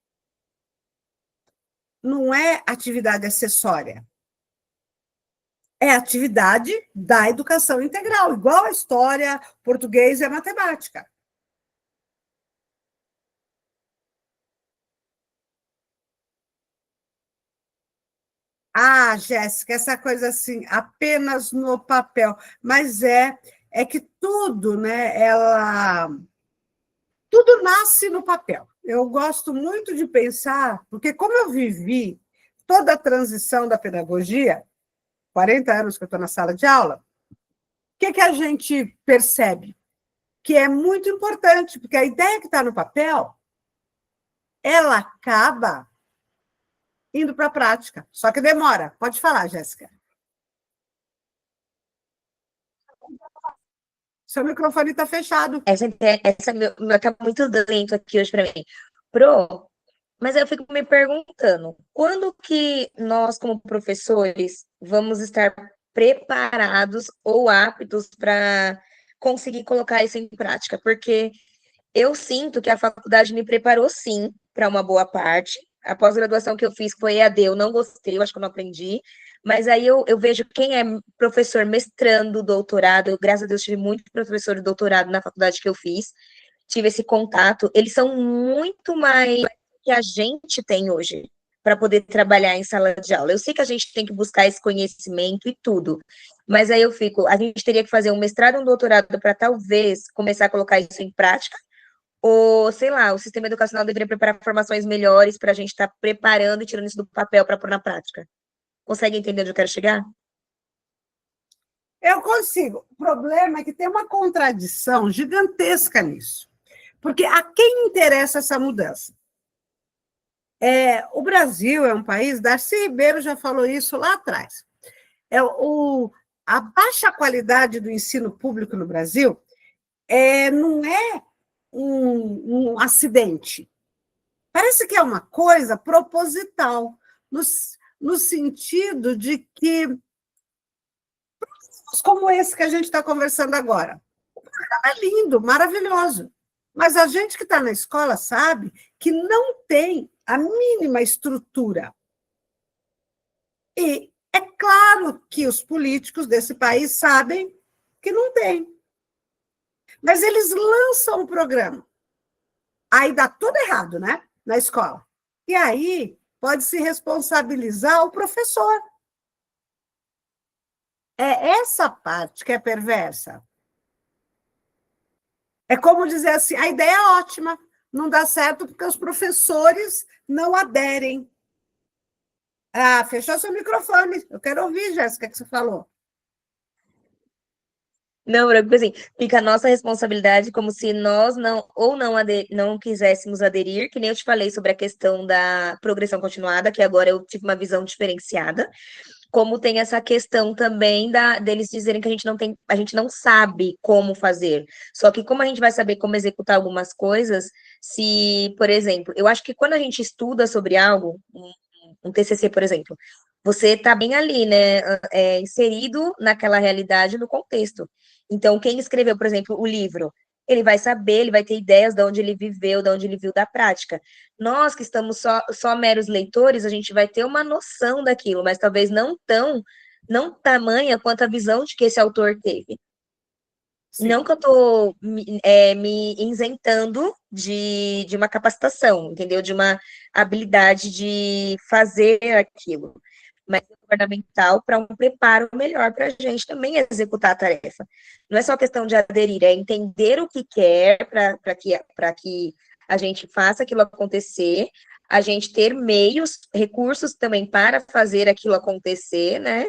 não é atividade acessória. É atividade da educação integral, igual a história, português e a matemática. Ah, Jéssica, essa coisa assim, apenas no papel, mas é que tudo, né, tudo nasce no papel. Eu gosto muito de pensar, porque como eu vivi toda a transição da pedagogia, 40 anos que eu estou na sala de aula, o que a gente percebe? Que é muito importante, porque a ideia que está no papel, ela acaba indo para a prática. Só que demora. Pode falar, Jéssica. Seu microfone está fechado.
Tá muito lento aqui hoje para mim. Pro, mas eu fico me perguntando, quando que nós, como professores, vamos estar preparados ou aptos para conseguir colocar isso em prática? Porque eu sinto que a faculdade me preparou, sim, para uma boa parte. A pós-graduação que eu fiz foi EAD, eu não gostei, eu acho que eu não aprendi. Mas aí eu vejo quem é professor mestrando, doutorado, eu, graças a Deus, tive muito professor de doutorado na faculdade que eu fiz, tive esse contato, eles são muito mais que a gente tem hoje para poder trabalhar em sala de aula. Eu sei que a gente tem que buscar esse conhecimento e tudo, mas aí eu fico, a gente teria que fazer um mestrado, um doutorado para talvez começar a colocar isso em prática, ou, sei lá, o sistema educacional deveria preparar formações melhores para a gente estar preparando e tirando isso do papel para pôr na prática. Consegue entender onde eu quero chegar?
Eu consigo. O problema é que tem uma contradição gigantesca nisso. Porque a quem interessa essa mudança? O Brasil é um país, Darcy Ribeiro já falou isso lá atrás. A baixa qualidade do ensino público no Brasil não é um acidente. Parece que é uma coisa proposital, no sentido de que, como esse que a gente está conversando agora, o programa é lindo, maravilhoso, mas a gente que está na escola sabe que não tem a mínima estrutura. E é claro que os políticos desse país sabem que não tem. Mas eles lançam o programa. Aí dá tudo errado, né? Na escola. E aí pode se responsabilizar o professor. É essa parte que é perversa. É como dizer assim, a ideia é ótima, não dá certo porque os professores não aderem. Ah, fechou seu microfone. Eu quero ouvir, Jéssica, o que você falou.
Não, Branco, assim, fica a nossa responsabilidade como se nós não quiséssemos aderir, que nem eu te falei sobre a questão da progressão continuada, que agora eu tive uma visão diferenciada, como tem essa questão também deles dizerem que a gente não sabe como fazer. Só que como a gente vai saber como executar algumas coisas, se, por exemplo, eu acho que quando a gente estuda sobre algo, um TCC, por exemplo, você está bem ali, né, inserido naquela realidade, no contexto. Então, quem escreveu, por exemplo, o livro, ele vai saber, ele vai ter ideias de onde ele viveu, de onde ele viu da prática. Nós que estamos só meros leitores, a gente vai ter uma noção daquilo, mas talvez não tamanha quanto a visão de que esse autor teve.
Sim.
Não que eu estou me isentando de uma capacitação, entendeu? De uma habilidade de fazer aquilo, mas é fundamental para um preparo melhor para a gente também executar a tarefa. Não é só questão de aderir, é entender o que quer para que a gente faça aquilo acontecer, a gente ter meios, recursos também para fazer aquilo acontecer, né?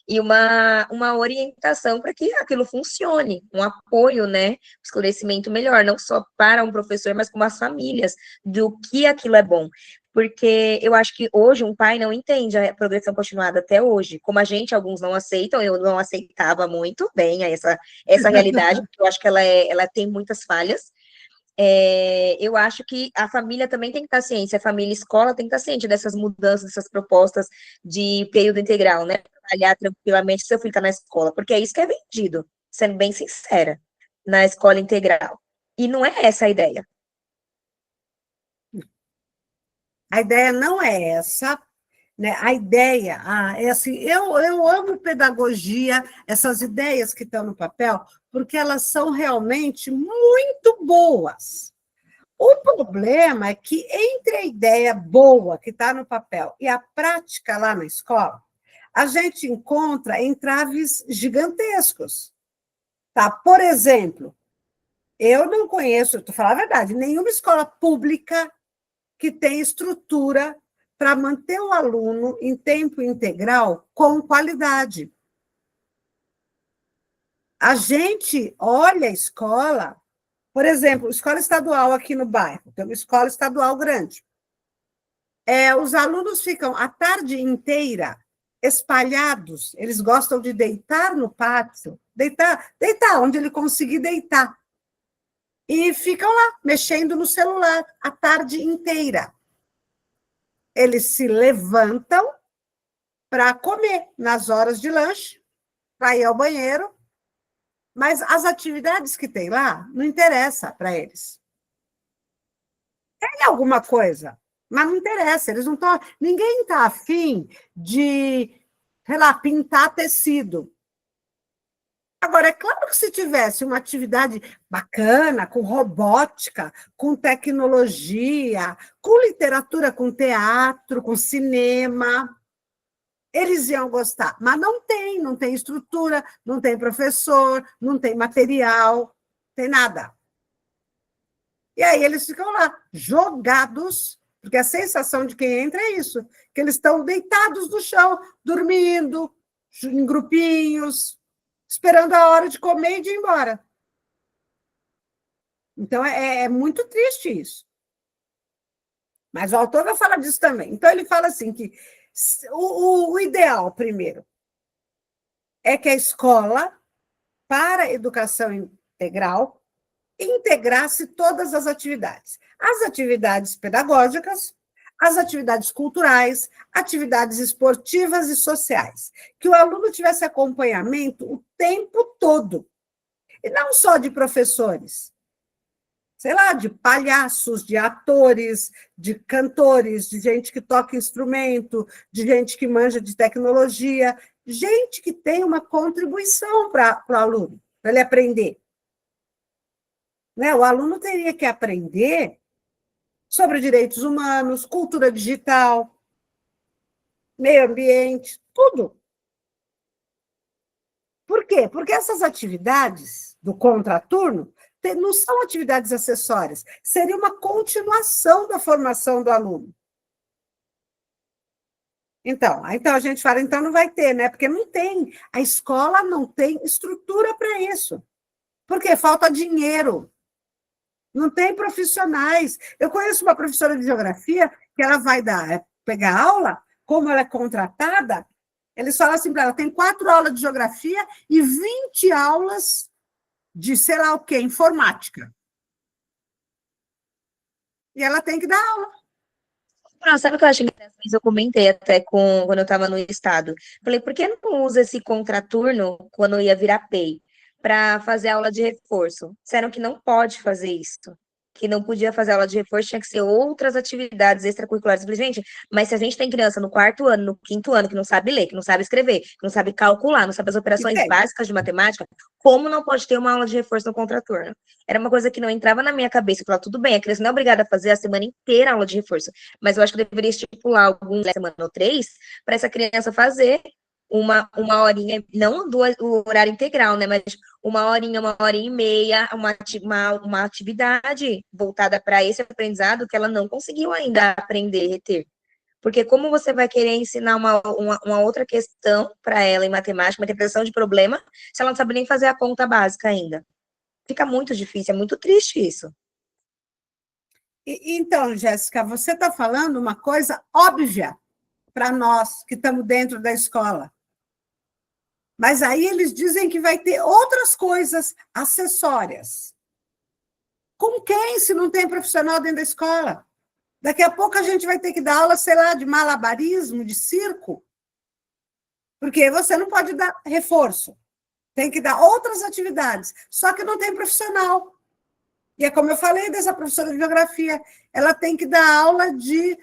E uma orientação para que aquilo funcione, um apoio, né, esclarecimento melhor, não só para um professor, mas como as famílias, do que aquilo é bom. Porque eu acho que hoje um pai não entende a progressão continuada até hoje, como a gente, alguns não aceitam, eu não aceitava muito bem essa realidade, porque eu acho que ela tem muitas falhas. Eu acho que a família também tem que estar ciente, a família e a escola tem que estar ciente dessas mudanças, dessas propostas de período integral, né? Trabalhar tranquilamente seu filho está na escola, porque é isso que é vendido, sendo bem sincera, na escola integral. E não é essa a ideia.
A ideia não é essa, né? A ideia é assim, eu amo pedagogia, essas ideias que estão no papel, porque elas são realmente muito boas. O problema é que entre a ideia boa que está no papel e a prática lá na escola, a gente encontra entraves gigantescos. Tá? Por exemplo, eu não conheço, estou falando a verdade, nenhuma escola pública que tem estrutura para manter o aluno em tempo integral com qualidade. A gente olha a escola, por exemplo, escola estadual aqui no bairro, tem uma escola estadual grande. Os alunos ficam a tarde inteira espalhados, eles gostam de deitar no pátio, deitar onde ele conseguir deitar. E ficam lá, mexendo no celular a tarde inteira. Eles se levantam para comer nas horas de lanche, para ir ao banheiro, mas as atividades que tem lá não interessa para eles. Tem alguma coisa, mas não interessa, eles não estão. Ninguém está afim de, sei lá, pintar tecido. Agora, é claro que se tivesse uma atividade bacana, com robótica, com tecnologia, com literatura, com teatro, com cinema, eles iam gostar. Mas não tem estrutura, não tem professor, não tem material, não tem nada. E aí eles ficam lá, jogados, porque a sensação de quem entra é isso, que eles estão deitados no chão, dormindo, em grupinhos, esperando a hora de comer e de ir embora. Então, é muito triste isso. Mas o autor vai falar disso também. Então, ele fala assim que o ideal, primeiro, é que a escola, para a educação integral, integrasse todas as atividades. As atividades pedagógicas, as atividades culturais, atividades esportivas e sociais. Que o aluno tivesse acompanhamento o tempo todo. E não só de professores, sei lá, de palhaços, de atores, de cantores, de gente que toca instrumento, de gente que manja de tecnologia, gente que tem uma contribuição para o aluno, para ele aprender. Né? O aluno teria que aprender sobre direitos humanos, cultura digital, meio ambiente, tudo. Por quê? Porque essas atividades do contraturno não são atividades acessórias, seria uma continuação da formação do aluno. Então a gente fala, então não vai ter, né? Porque não tem, a escola não tem estrutura para isso. Porque falta dinheiro. Não tem profissionais. Eu conheço uma professora de geografia que ela vai pegar aula, como ela é contratada, eles falam assim para ela, tem 4 aulas de geografia e 20 aulas de, sei lá o quê, informática. E ela tem que dar aula.
Não, sabe o que eu acho interessante? Eu comentei até quando eu estava no estado. Falei, por que não usa esse contraturno quando ia virar PEI para fazer aula de reforço? Disseram que não pode fazer isso. Que não podia fazer aula de reforço, tinha que ser outras atividades extracurriculares. Eu falei, gente, mas se a gente tem criança no 4º ano, no 5º ano, que não sabe ler, que não sabe escrever, que não sabe calcular, não sabe as operações básicas de matemática, como não pode ter uma aula de reforço no contraturno? Era uma coisa que não entrava na minha cabeça. Eu falava, tudo bem, a criança não é obrigada a fazer a semana inteira aula de reforço, mas eu acho que deveria estipular algum semana ou 3 para essa criança fazer uma horinha, não o horário integral, né? Mas uma horinha e meia, uma atividade voltada para esse aprendizado que ela não conseguiu ainda aprender, reter. Porque como você vai querer ensinar uma outra questão para ela em matemática, uma interpretação de problema, se ela não sabe nem fazer a conta básica ainda? Fica muito difícil, é muito triste isso.
Então, Jéssica, você está falando uma coisa óbvia para nós que estamos dentro da escola. Mas aí eles dizem que vai ter outras coisas acessórias. Com quem, se não tem profissional dentro da escola? Daqui a pouco a gente vai ter que dar aula, sei lá, de malabarismo, de circo, porque você não pode dar reforço. Tem que dar outras atividades, só que não tem profissional. E é como eu falei dessa professora de geografia, ela tem que dar aula de...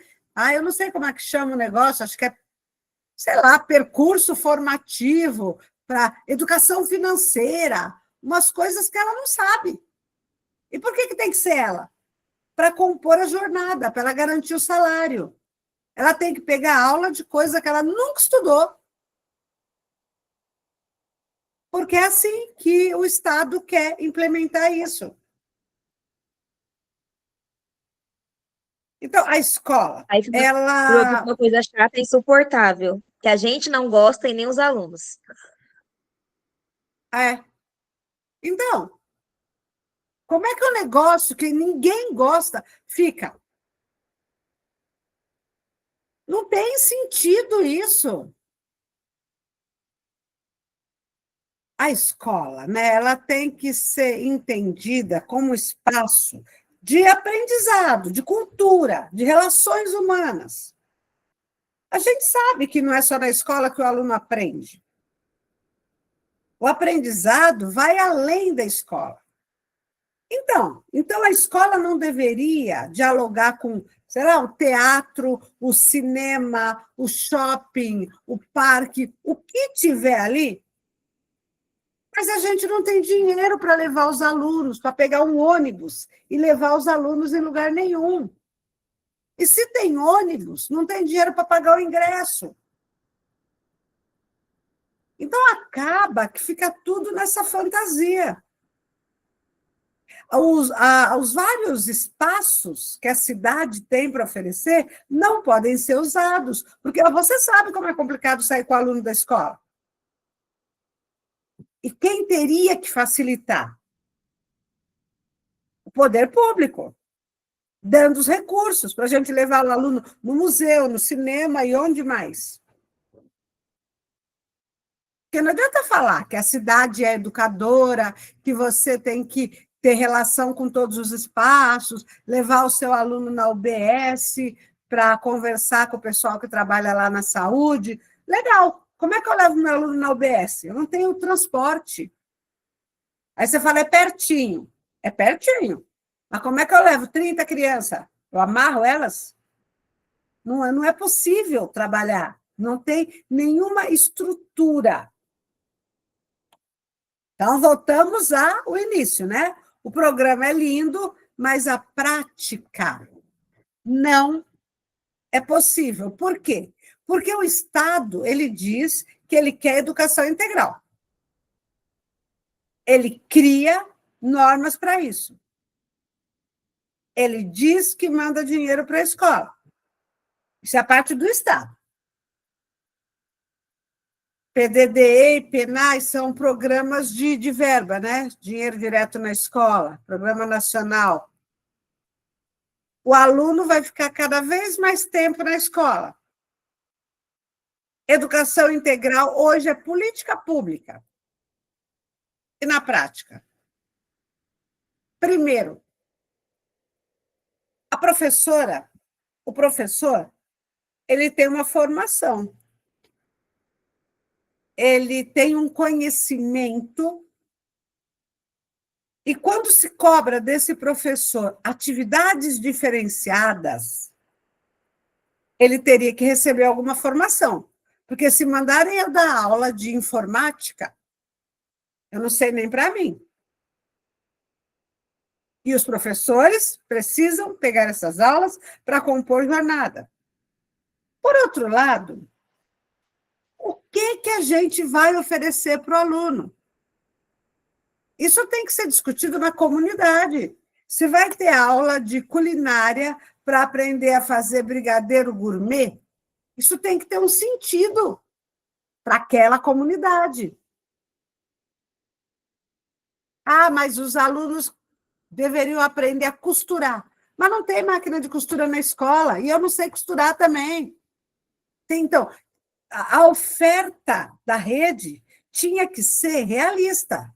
eu não sei como é que chama o negócio, acho que é, sei lá, percurso formativo para educação financeira, umas coisas que ela não sabe. E por que tem que ser ela? Para compor a jornada, para ela garantir o salário. Ela tem que pegar aula de coisa que ela nunca estudou. porque é assim que o Estado quer implementar isso. Então, a escola,
Aí virou
ela...
uma coisa chata e insuportável, que a gente não gosta e nem os alunos.
É. Então, como é que é um negócio que ninguém gosta fica? Não tem sentido isso. A escola, né, ela tem que ser entendida como espaço de aprendizado, de cultura, de relações humanas. A gente sabe que não é só na escola que o aluno aprende. O aprendizado vai além da escola. Então a escola não deveria dialogar com, sei lá, o teatro, o cinema, o shopping, o parque, o que tiver ali, mas a gente não tem dinheiro para levar os alunos, para pegar um ônibus e levar os alunos em lugar nenhum. E se tem ônibus, não tem dinheiro para pagar o ingresso. Então acaba que fica tudo nessa fantasia. Os vários espaços que a cidade tem para oferecer não podem ser usados, porque você sabe como é complicado sair com o aluno da escola. E quem teria que facilitar? O poder público, dando os recursos para a gente levar o aluno no museu, no cinema e onde mais. Porque não adianta falar que a cidade é educadora, que você tem que ter relação com todos os espaços, levar o seu aluno na UBS para conversar com o pessoal que trabalha lá na saúde. Legal. Como é que eu levo meu aluno na UBS? Eu não tenho transporte. Aí você fala, é pertinho. É pertinho. Mas como é que eu levo 30 crianças? Eu amarro elas? Não é possível trabalhar. Não tem nenhuma estrutura. Então, voltamos ao início, né? O programa é lindo, mas a prática não é possível. Por quê? Porque o Estado, ele diz que ele quer educação integral. Ele cria normas para isso. Ele diz que manda dinheiro para a escola. Isso é a parte do Estado. PDDE e PENAI são programas de verba, né? Dinheiro direto na escola, programa nacional. O aluno vai ficar cada vez mais tempo na escola. Educação integral hoje é política pública. E na prática? Primeiro, a professora, o professor, ele tem uma formação. Ele tem um conhecimento. E quando se cobra desse professor atividades diferenciadas, ele teria que receber alguma formação. Porque se mandarem eu dar aula de informática, eu não sei nem para mim. E os professores precisam pegar essas aulas para compor jornada. Por outro lado, o que a gente vai oferecer para o aluno? Isso tem que ser discutido na comunidade. Se vai ter aula de culinária para aprender a fazer brigadeiro gourmet, isso tem que ter um sentido para aquela comunidade. Ah, mas os alunos deveriam aprender a costurar. Mas não tem máquina de costura na escola, e eu não sei costurar também. Então, a oferta da rede tinha que ser realista.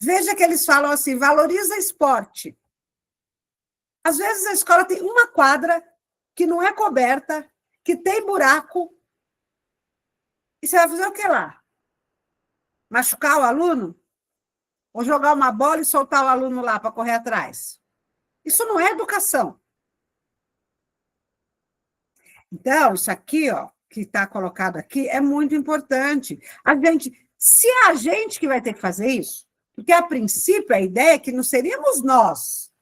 Veja que eles falam assim, valoriza esporte. Às vezes a escola tem uma quadra que não é coberta, que tem buraco, e você vai fazer o que lá? Machucar o aluno? Ou jogar uma bola e soltar o aluno lá para correr atrás? Isso não é educação. Então, isso aqui, ó, que está colocado aqui, é muito importante. Se é a gente que vai ter que fazer isso, porque a princípio a ideia é que não seríamos nós,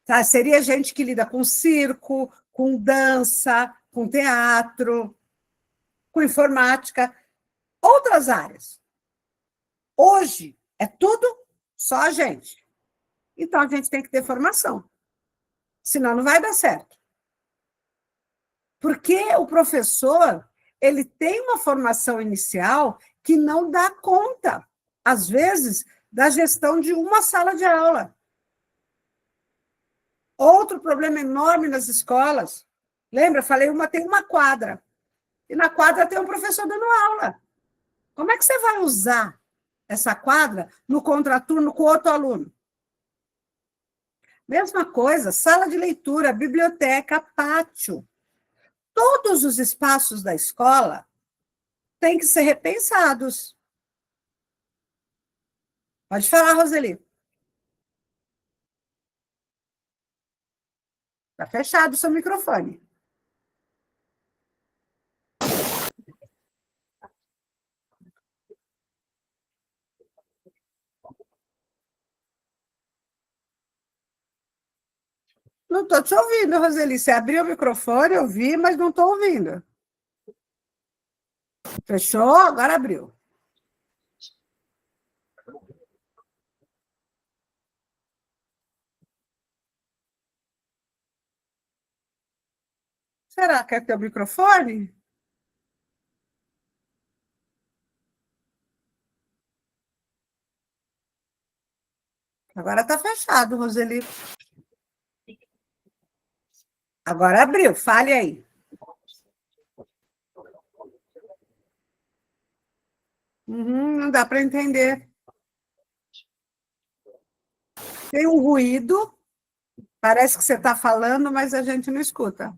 tá? Seria gente que lida com circo, com dança, com teatro, com informática. Outras áreas. Hoje é tudo só a gente. Então, a gente tem que ter formação. Senão, não vai dar certo. Porque o professor, ele tem uma formação inicial que não dá conta, às vezes, da gestão de uma sala de aula. Outro problema enorme nas escolas. Lembra? Falei, tem uma quadra. E na quadra tem um professor dando aula. Como é que você vai usar essa quadra no contraturno com outro aluno? Mesma coisa, sala de leitura, biblioteca, pátio. Todos os espaços da escola têm que ser repensados. Pode falar, Roseli. Está fechado o seu microfone. Não estou te ouvindo, Roseli. Você abriu o microfone, eu vi, mas não estou ouvindo. Fechou? Agora abriu. Será que é teu microfone? Agora está fechado, Roseli. Agora abriu, fale aí. Não dá para entender. Tem um ruído, parece que você está falando, mas a gente não escuta.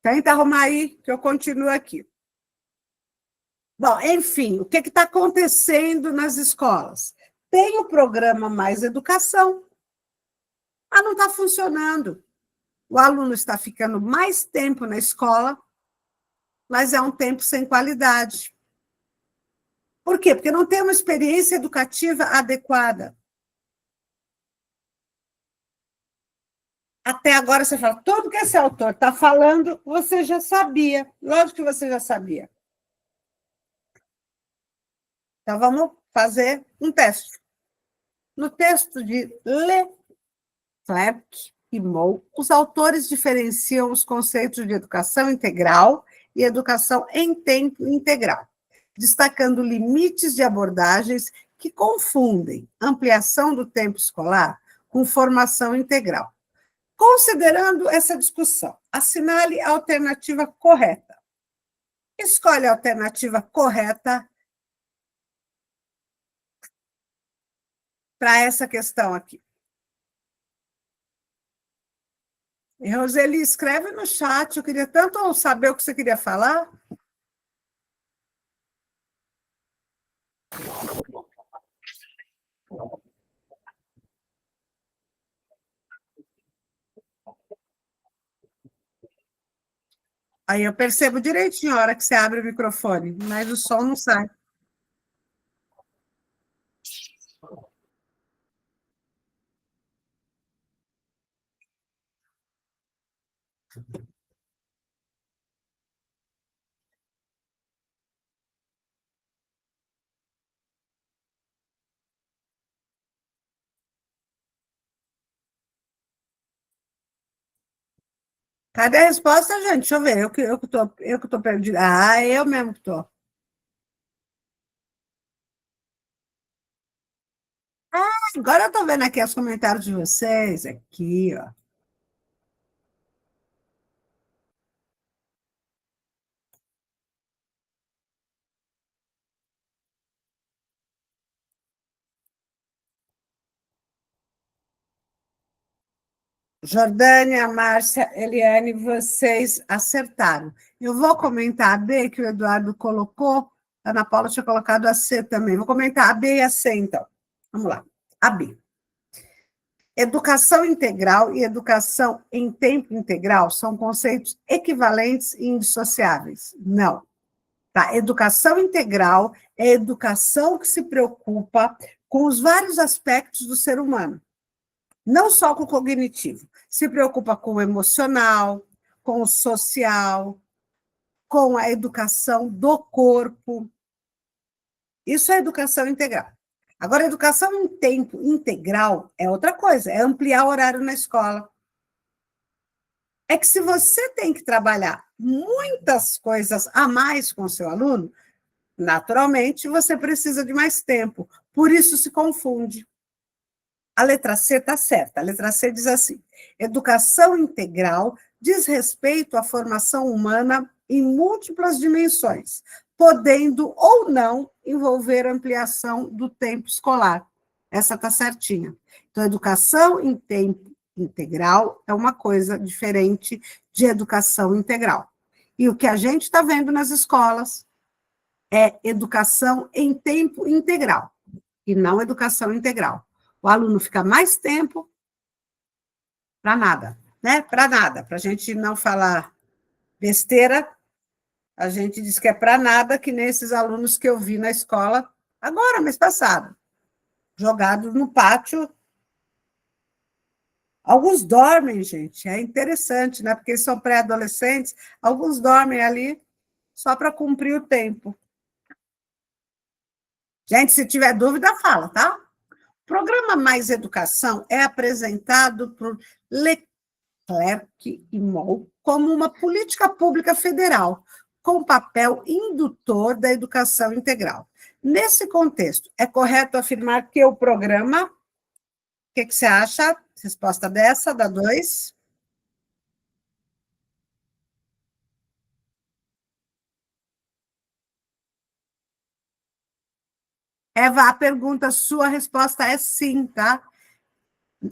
Tenta arrumar aí, que eu continuo aqui. Bom, enfim, o que está acontecendo nas escolas? Tem o programa Mais Educação, mas não está funcionando. O aluno está ficando mais tempo na escola, mas é um tempo sem qualidade. Por quê? Porque não tem uma experiência educativa adequada. Até agora você fala, tudo que esse autor está falando, você já sabia. Lógico que você já sabia. Então, vamos fazer um teste. No texto de Leclerc e Moll, os autores diferenciam os conceitos de educação integral e educação em tempo integral, destacando limites de abordagens que confundem ampliação do tempo escolar com formação integral. Considerando essa discussão, assinale a alternativa correta. Escolhe a alternativa correta para essa questão aqui. E Roseli, escreve no chat, eu queria tanto saber o que você queria falar. Aí eu percebo direitinho a hora que você abre o microfone, mas o som não sai. Cadê a resposta, gente? Deixa eu ver. Eu que tô perdida. Ah, eu mesmo que tô. Agora eu tô vendo aqui os comentários de vocês, aqui, ó. Jordânia, Márcia, Eliane, vocês acertaram. Eu vou comentar a B, que o Eduardo colocou, a Ana Paula tinha colocado a C também. Vou comentar a B e a C, então. Vamos lá. A B. Educação integral e educação em tempo integral são conceitos equivalentes e indissociáveis? Não. Tá? Educação integral é educação que se preocupa com os vários aspectos do ser humano, não só com o cognitivo. Se preocupa com o emocional, com o social, com a educação do corpo. Isso é educação integral. Agora, educação em tempo integral é outra coisa, é ampliar o horário na escola. É que se você tem que trabalhar muitas coisas a mais com o seu aluno, naturalmente você precisa de mais tempo. Por isso se confunde. A letra C está certa. A letra C diz assim: educação integral diz respeito à formação humana em múltiplas dimensões, podendo ou não envolver ampliação do tempo escolar. Essa está certinha. Então, educação em tempo integral é uma coisa diferente de educação integral. E o que a gente está vendo nas escolas é educação em tempo integral, e não educação integral. O aluno fica mais tempo para nada, né? Para nada. Para a gente não falar besteira, a gente diz que é para nada, que nem esses alunos que eu vi na escola agora, mês passado, jogados no pátio. Alguns dormem, gente, é interessante, né? Porque eles são pré-adolescentes, alguns dormem ali só para cumprir o tempo. Gente, se tiver dúvida, fala, tá? O programa Mais Educação é apresentado por Leclerc e Moll como uma política pública federal, com papel indutor da educação integral. Nesse contexto, é correto afirmar que o programa... O que você acha? Resposta dessa, da 2. Eva, a pergunta sua, a resposta é sim, tá?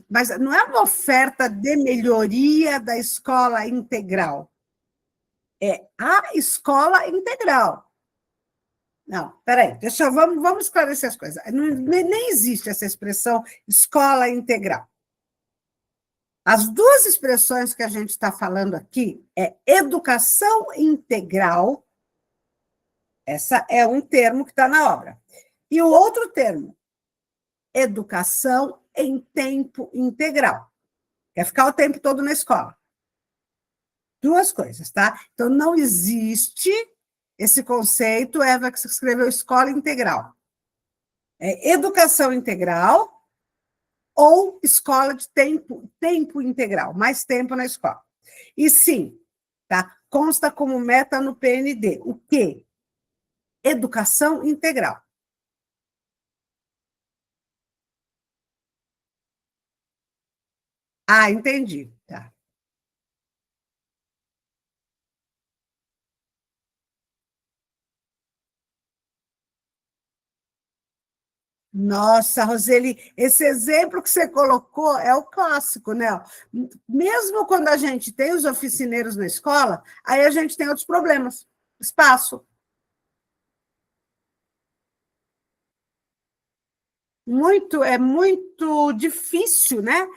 Mas não é uma oferta de melhoria da escola integral. É a escola integral. Não, peraí, vamos esclarecer as coisas. Nem existe essa expressão escola integral. As duas expressões que a gente está falando aqui é educação integral, essa é um termo que está na obra, e o outro termo, educação em tempo integral. Quer ficar o tempo todo na escola. Duas coisas, tá? Então, não existe esse conceito, Eva, que você escreveu escola integral. É educação integral ou escola de tempo integral, mais tempo na escola. E sim, tá? Consta como meta no PND. O quê? Educação integral. Ah, entendi. Tá. Nossa, Roseli, esse exemplo que você colocou é o clássico, né? Mesmo quando a gente tem os oficineiros na escola, aí a gente tem outros problemas. Espaço. É muito difícil, né?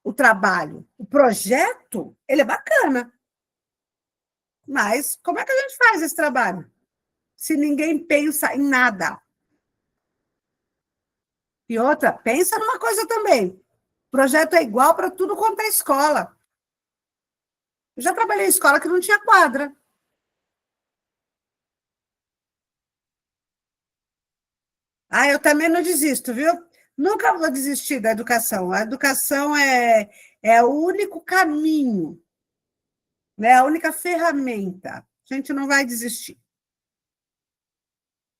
O trabalho. O projeto, ele é bacana, mas como é que a gente faz esse trabalho? Se ninguém pensa em nada. E outra, pensa numa coisa também. O projeto é igual para tudo quanto é escola. Eu já trabalhei em escola que não tinha quadra. Ah, eu também não desisto, viu? Nunca vou desistir da educação. A educação é o único caminho, né? A única ferramenta. A gente não vai desistir.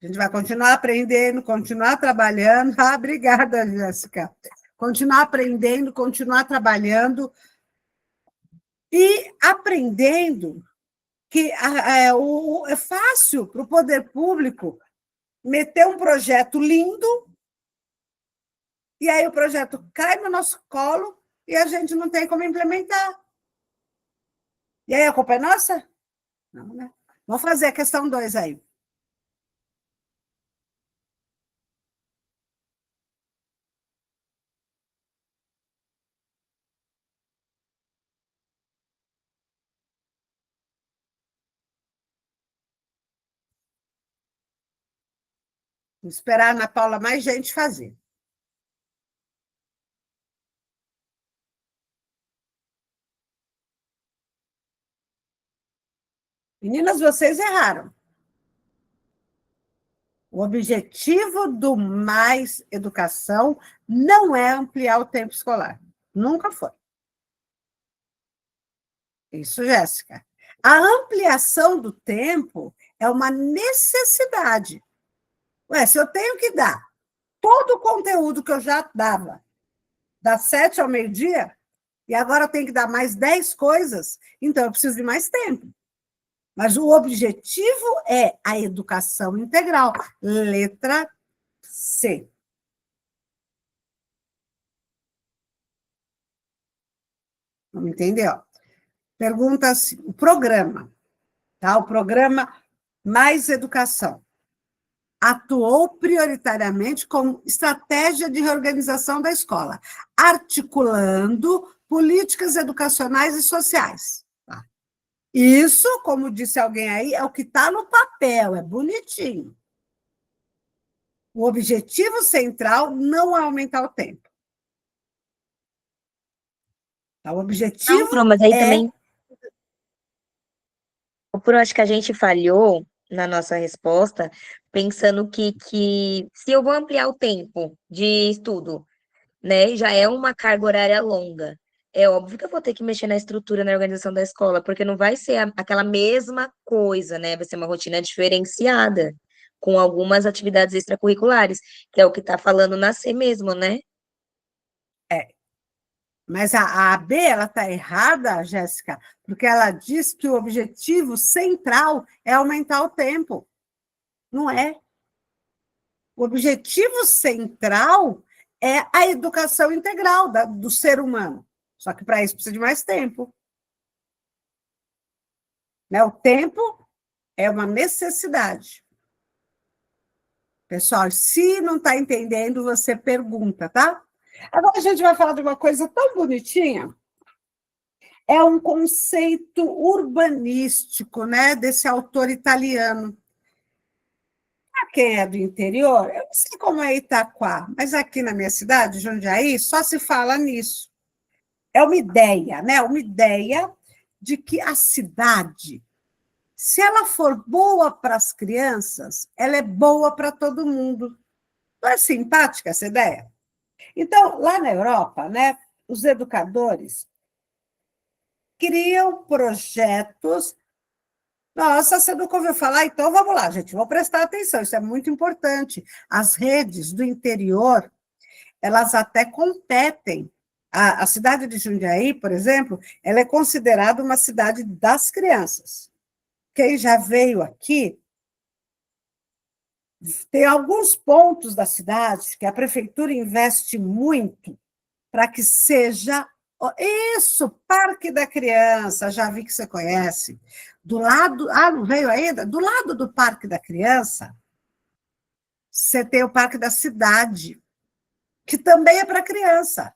A gente vai continuar aprendendo, continuar trabalhando. Ah, obrigada, Jéssica. Continuar aprendendo, continuar trabalhando e aprendendo que é fácil para o poder público meter um projeto lindo e aí o projeto cai no nosso colo e a gente não tem como implementar. E aí a culpa é nossa? Não, né? Vamos fazer a questão 2 aí. Vamos esperar a Ana Paula mais gente fazer. Meninas, vocês erraram. O objetivo do Mais Educação não é ampliar o tempo escolar. Nunca foi. Isso, Jéssica. A ampliação do tempo é uma necessidade. Ué, se eu tenho que dar todo o conteúdo que eu já dava, das 7 ao meio-dia, e agora eu tenho que dar mais 10 coisas, então eu preciso de mais tempo. Mas o objetivo é a educação integral. Letra C. Vamos entender? Ó. Pergunta assim, o programa, tá? O programa Mais Educação atuou prioritariamente como estratégia de reorganização da escola, articulando políticas educacionais e sociais. Tá? Isso, como disse alguém aí, é o que está no papel, é bonitinho. O objetivo central não é aumentar o tempo. Tá? O objetivo
Não, mas aí também, por acho que a gente falhou na nossa resposta, pensando que se eu vou ampliar o tempo de estudo, né, já é uma carga horária longa. É óbvio que eu vou ter que mexer na estrutura, na organização da escola, porque não vai ser aquela mesma coisa, né? Vai ser uma rotina diferenciada, com algumas atividades extracurriculares, que é o que está falando na C mesmo, né?
Mas a B ela está errada, Jéssica, porque ela diz que o objetivo central é aumentar o tempo. Não é. O objetivo central é a educação integral do ser humano. Só que para isso precisa de mais tempo. Né? O tempo é uma necessidade. Pessoal, se não está entendendo, você pergunta, tá? Agora a gente vai falar de uma coisa tão bonitinha. É um conceito urbanístico, né, desse autor italiano. Para quem é do interior, eu não sei como é Itaquá, mas aqui na minha cidade, Jundiaí, só se fala nisso. É uma ideia, né? Uma ideia de que a cidade, se ela for boa para as crianças, ela é boa para todo mundo. Não é simpática essa ideia? Então, lá na Europa, né, os educadores criam projetos. Nossa, você nunca ouviu falar? Então vamos lá, gente, vou prestar atenção, isso é muito importante. As redes do interior, elas até competem. A cidade de Jundiaí, por exemplo, ela é considerada uma cidade das crianças. Quem já veio aqui, tem alguns pontos da cidade que a prefeitura investe muito para que seja isso, Parque da Criança, já vi que você conhece. Do lado, não veio ainda? Do lado do Parque da Criança, você tem o Parque da Cidade, que também é para criança,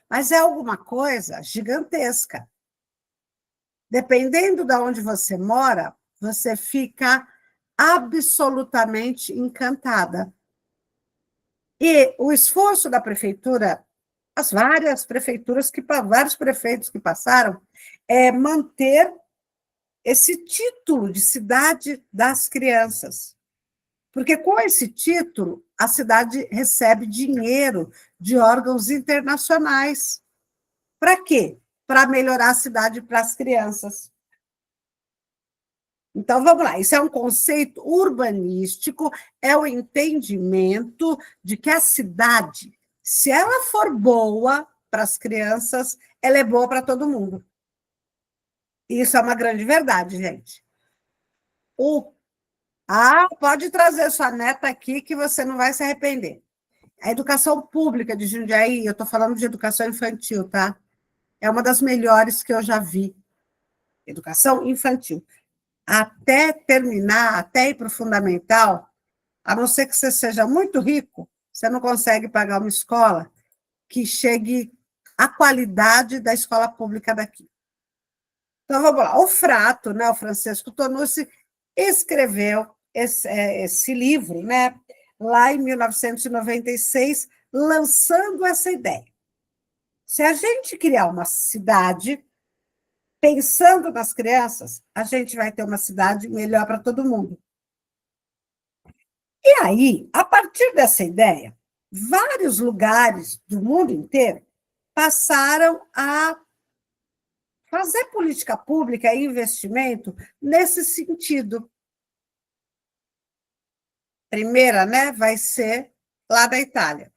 mas é alguma coisa gigantesca. Dependendo de onde você mora, você fica absolutamente encantada. E o esforço da prefeitura, as várias prefeituras, vários prefeitos que passaram, é manter esse título de cidade das crianças. Porque com esse título, a cidade recebe dinheiro de órgãos internacionais. Para quê? Para melhorar a cidade para as crianças. Então, vamos lá, isso é um conceito urbanístico, é o entendimento de que a cidade, se ela for boa para as crianças, ela é boa para todo mundo. Isso é uma grande verdade, gente. Pode trazer sua neta aqui que você não vai se arrepender. A educação pública de Jundiaí, eu estou falando de educação infantil, tá? É uma das melhores que eu já vi. Educação infantil. Até terminar, até ir para o fundamental, a não ser que você seja muito rico, você não consegue pagar uma escola que chegue à qualidade da escola pública daqui. Então, vamos lá. O Frato, né, o Francisco Tonucci, escreveu esse livro, né, lá em 1996, lançando essa ideia. Se a gente criar uma cidade pensando nas crianças, a gente vai ter uma cidade melhor para todo mundo. E aí, a partir dessa ideia, vários lugares do mundo inteiro passaram a fazer política pública e investimento nesse sentido. Primeira, né, vai ser lá da Itália.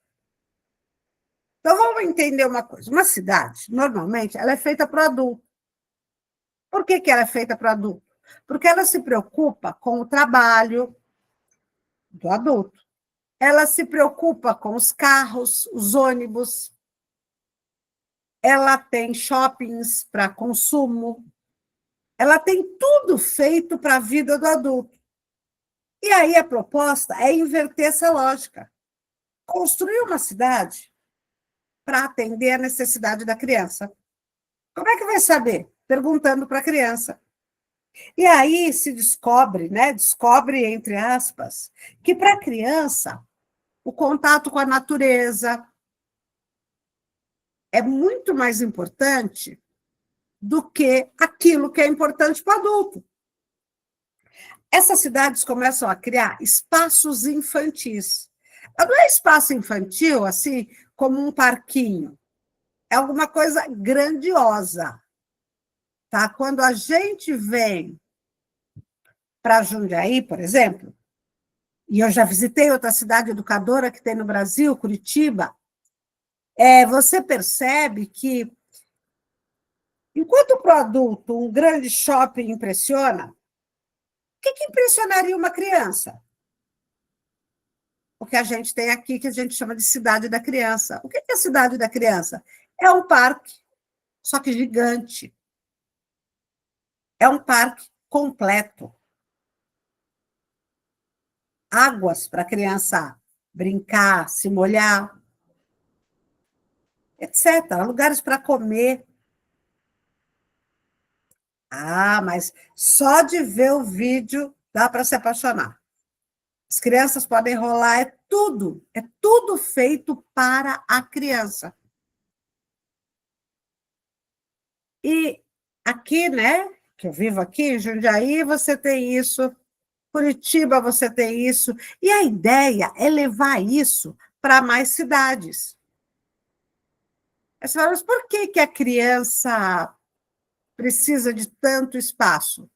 Então, vamos entender uma coisa. Uma cidade, normalmente, ela é feita para o adulto. Por que ela é feita para o adulto? Porque ela se preocupa com o trabalho do adulto. Ela se preocupa com os carros, os ônibus. Ela tem shoppings para consumo. Ela tem tudo feito para a vida do adulto. E aí a proposta é inverter essa lógica. Construir uma cidade para atender a necessidade da criança. Como é que vai saber? Perguntando para a criança. E aí se descobre, né? Descobre, entre aspas, que para a criança o contato com a natureza é muito mais importante do que aquilo que é importante para o adulto. Essas cidades começam a criar espaços infantis. Não é espaço infantil, assim, como um parquinho. É alguma coisa grandiosa. Tá? Quando a gente vem para Jundiaí, por exemplo, e eu já visitei outra cidade educadora que tem no Brasil, Curitiba, você percebe que, enquanto para o adulto um grande shopping impressiona, o que impressionaria uma criança? O que a gente tem aqui, que a gente chama de cidade da criança. O que é a cidade da criança? É um parque, só que gigante. É um parque completo. Águas para a criança brincar, se molhar, etc. Lugares para comer. Ah, mas só de ver o vídeo dá para se apaixonar. As crianças podem rolar, é tudo feito para a criança. E aqui, né, que eu vivo aqui, em Jundiaí, você tem isso, Curitiba você tem isso, e a ideia é levar isso para mais cidades. Mas por que a criança precisa de tanto espaço?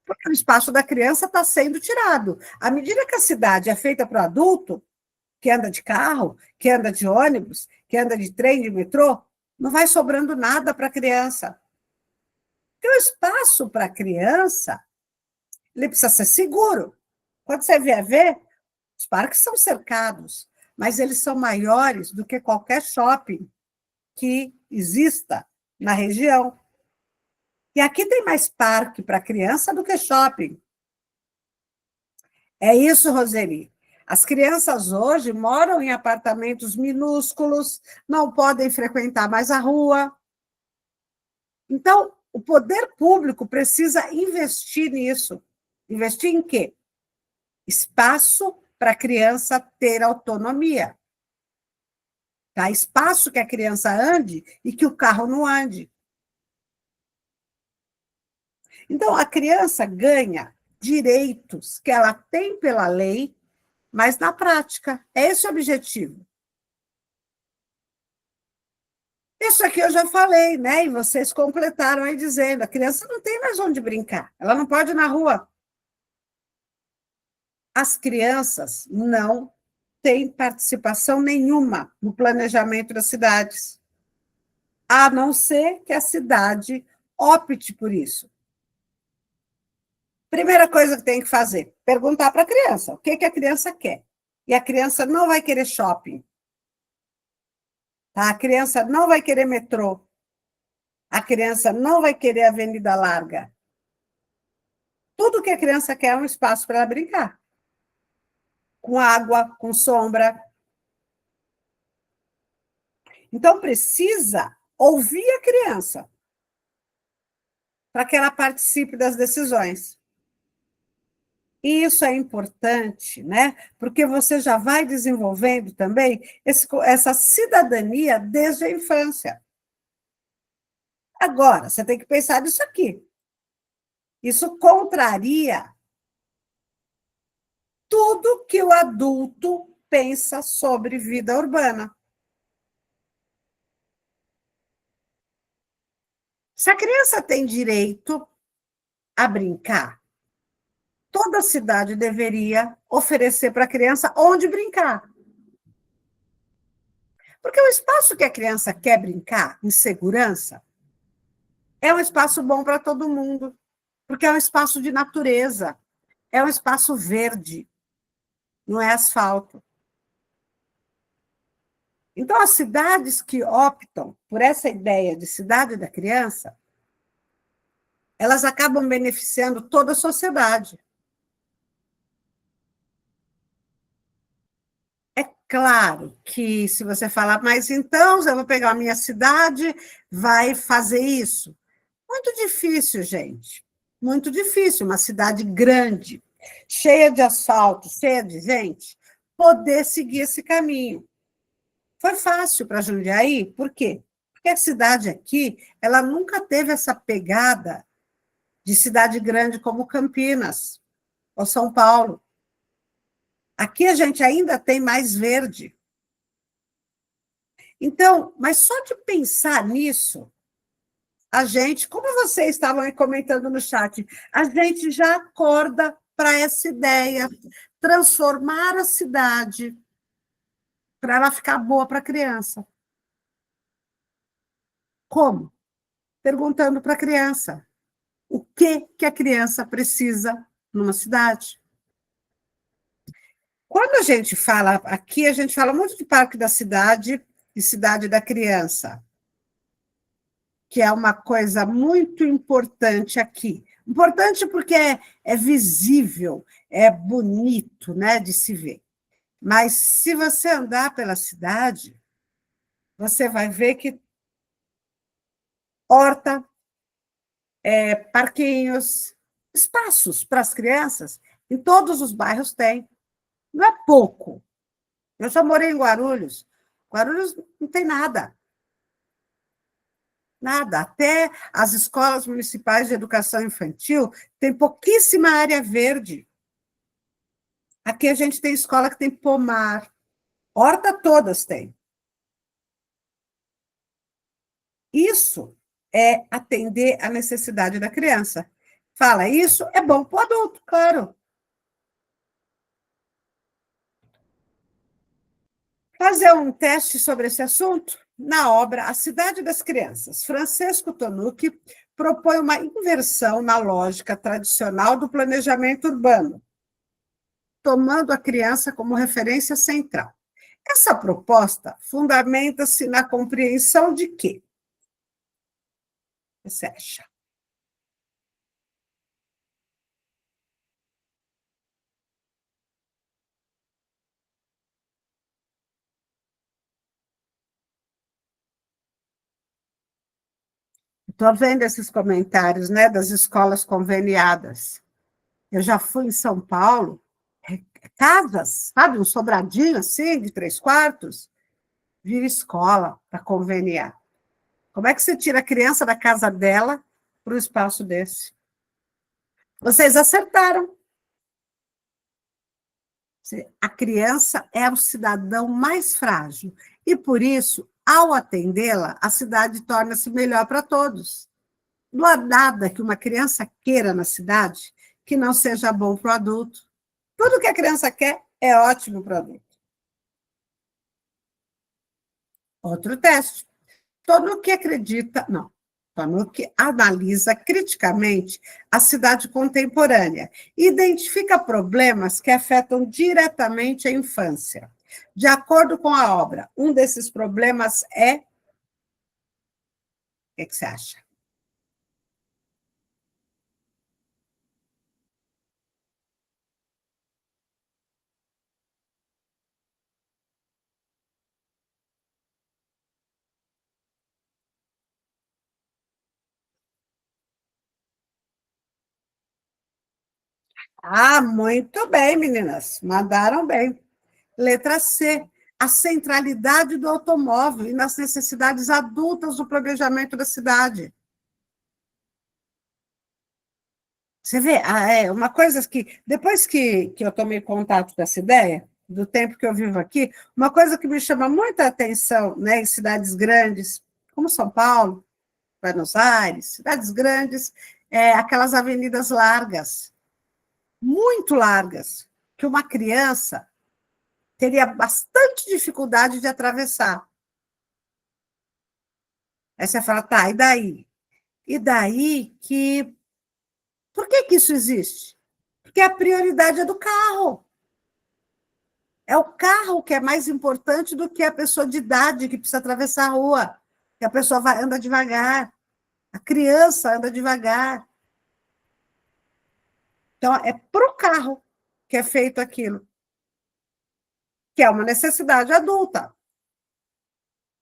Porque o espaço da criança está sendo tirado. À medida que a cidade é feita para o adulto, que anda de carro, que anda de ônibus, que anda de trem, de metrô, não vai sobrando nada para a criança. Porque o espaço para a criança, ele precisa ser seguro. Quando você vier ver, os parques são cercados, mas eles são maiores do que qualquer shopping que exista na região. E aqui tem mais parque para criança do que shopping. É isso, Roseli. As crianças hoje moram em apartamentos minúsculos, não podem frequentar mais a rua. Então, o poder público precisa investir nisso. Investir em quê? Espaço para a criança ter autonomia. Tá? Espaço que a criança ande e que o carro não ande. Então, a criança ganha direitos que ela tem pela lei, mas na prática. É esse o objetivo. Isso aqui eu já falei, né? E vocês completaram aí dizendo, a criança não tem mais onde brincar, ela não pode ir na rua. As crianças não têm participação nenhuma no planejamento das cidades, a não ser que a cidade opte por isso. Primeira coisa que tem que fazer, perguntar para a criança o que a criança quer. E a criança não vai querer shopping. Tá? A criança não vai querer metrô. A criança não vai querer avenida larga. Tudo que a criança quer é um espaço para ela brincar. Com água, com sombra. Então, precisa ouvir a criança para que ela participe das decisões. E isso é importante, né? Porque você já vai desenvolvendo também essa cidadania desde a infância. Agora, você tem que pensar nisso aqui. Isso contraria tudo que o adulto pensa sobre vida urbana. Se a criança tem direito a brincar, toda cidade deveria oferecer para a criança onde brincar. Porque o espaço que a criança quer brincar, em segurança, é um espaço bom para todo mundo, porque é um espaço de natureza, é um espaço verde, não é asfalto. Então, as cidades que optam por essa ideia de cidade da criança, elas acabam beneficiando toda a sociedade. É claro que se você falar, mas então eu vou pegar a minha cidade, vai fazer isso. Muito difícil, gente. Muito difícil, uma cidade grande, cheia de asfalto, cheia de gente, poder seguir esse caminho. Foi fácil para Jundiaí, por quê? Porque a cidade aqui, ela nunca teve essa pegada de cidade grande como Campinas ou São Paulo. Aqui a gente ainda tem mais verde. Então, mas só de pensar nisso, a gente, como vocês estavam aí comentando no chat, a gente já acorda para essa ideia, transformar a cidade para ela ficar boa para a criança. Como? Perguntando para a criança o que a criança precisa numa cidade. Quando a gente fala aqui, a gente fala muito de Parque da Cidade e Cidade da Criança, que é uma coisa muito importante aqui. Importante porque é visível, é bonito, né, de se ver. Mas se você andar pela cidade, você vai ver que horta, parquinhos, espaços para as crianças, em todos os bairros tem. Não é pouco. Eu já morei em Guarulhos. Guarulhos não tem nada. Nada. Até as escolas municipais de educação infantil têm pouquíssima área verde. Aqui a gente tem escola que tem pomar. Horta todas têm. Isso é atender à necessidade da criança. Fala, isso é bom para o adulto, claro. Fazer um teste sobre esse assunto? Na obra A Cidade das Crianças, Francesco Tonucci propõe uma inversão na lógica tradicional do planejamento urbano, tomando a criança como referência central. Essa proposta fundamenta-se na compreensão de que, o que você acha? Estou vendo esses comentários, né, das escolas conveniadas. Eu já fui em São Paulo, casas, sabe, um sobradinho assim, de 3 quartos, vira escola para conveniar. Como é que você tira a criança da casa dela para um espaço desse? Vocês acertaram. A criança é o cidadão mais frágil e, por isso, ao atendê-la, a cidade torna-se melhor para todos. Não há nada que uma criança queira na cidade que não seja bom para o adulto. Tudo que a criança quer é ótimo para o adulto. Outro teste. Todo que acredita, não, todo que analisa criticamente a cidade contemporânea, identifica problemas que afetam diretamente a infância. De acordo com a obra, um desses problemas é. O que você acha? Ah, muito bem, meninas, mandaram bem. Letra C, a centralidade do automóvel e nas necessidades adultas do planejamento da cidade. Você vê, uma coisa que, depois que eu tomei contato com essa ideia, do tempo que eu vivo aqui, uma coisa que me chama muita atenção, né, em cidades grandes, como São Paulo, Buenos Aires, cidades grandes, aquelas avenidas largas, muito largas, que uma criança teria bastante dificuldade de atravessar. Aí você fala, tá, e daí? E daí que... Por que que isso existe? Porque a prioridade é do carro. É o carro que é mais importante do que a pessoa de idade que precisa atravessar a rua. Que a pessoa anda devagar. A criança anda devagar. Então, é para o carro que é feito aquilo, que é uma necessidade adulta.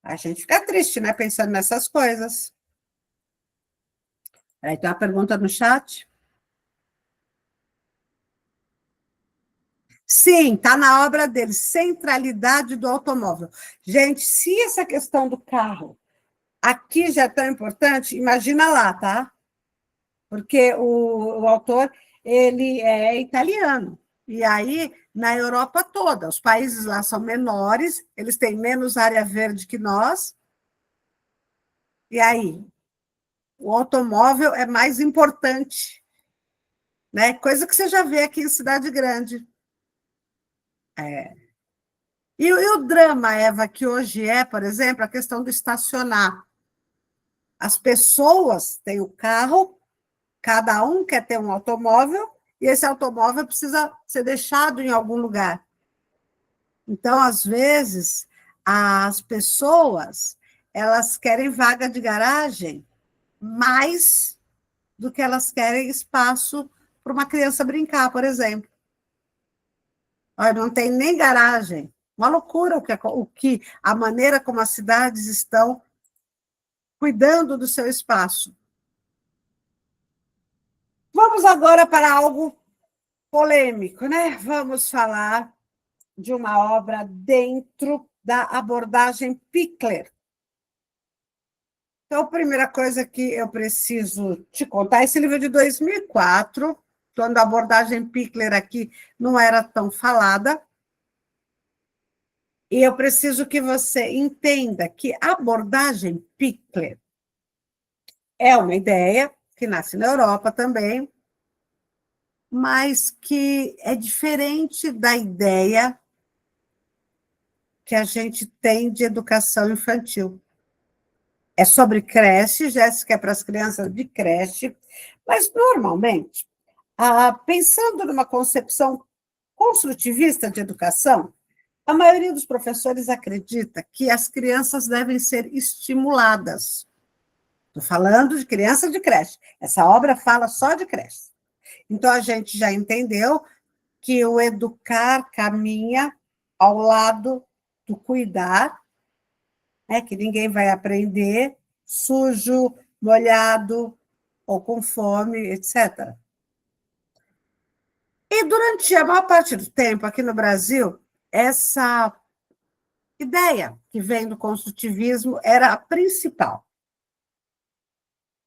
A gente fica triste, né, pensando nessas coisas. Aí tem uma pergunta no chat. Sim, está na obra dele, centralidade do automóvel. Gente, se essa questão do carro aqui já é tão importante, imagina lá, tá? Porque o autor, ele é italiano. E aí, na Europa toda, os países lá são menores, eles têm menos área verde que nós. E aí, o automóvel é mais importante, né? Coisa que você já vê aqui em cidade grande. E o drama, Eva, que hoje é, por exemplo, a questão do estacionar. As pessoas têm o carro, cada um quer ter um automóvel, e esse automóvel precisa ser deixado em algum lugar. Então, às vezes, as pessoas, elas querem vaga de garagem mais do que elas querem espaço para uma criança brincar, por exemplo. Olha, não tem nem garagem. Uma loucura a maneira como as cidades estão cuidando do seu espaço. Vamos agora para algo polêmico, né? Vamos falar de uma obra dentro da abordagem Pickler. Então, a primeira coisa que eu preciso te contar, esse livro é de 2004, quando a abordagem Pickler aqui não era tão falada, e eu preciso que você entenda que a abordagem Pickler é uma ideia que nasce na Europa também, mas que é diferente da ideia que a gente tem de educação infantil. É sobre creche, Jéssica, é para as crianças de creche, mas, normalmente, pensando numa concepção construtivista de educação, a maioria dos professores acredita que as crianças devem ser estimuladas. Estou falando de criança de creche. Essa obra fala só de creche. Então, a gente já entendeu que o educar caminha ao lado do cuidar, né, que ninguém vai aprender sujo, molhado ou com fome, etc. E durante a maior parte do tempo, aqui no Brasil, essa ideia que vem do construtivismo era a principal.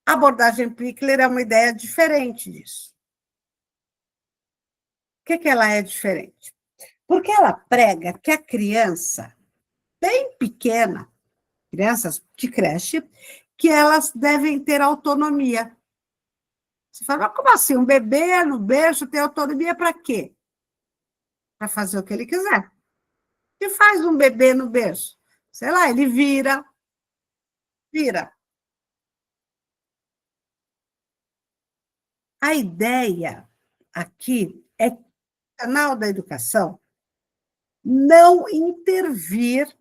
A abordagem Pickler é uma ideia diferente disso. Por que ela é diferente? Porque ela prega que a criança, bem pequena, crianças de creche, que elas devem ter autonomia. Você fala, mas como assim? Um bebê no berço tem autonomia para quê? Para fazer o que ele quiser. O que faz um bebê no berço? Sei lá, ele vira. A ideia aqui é que o canal da educação não intervir,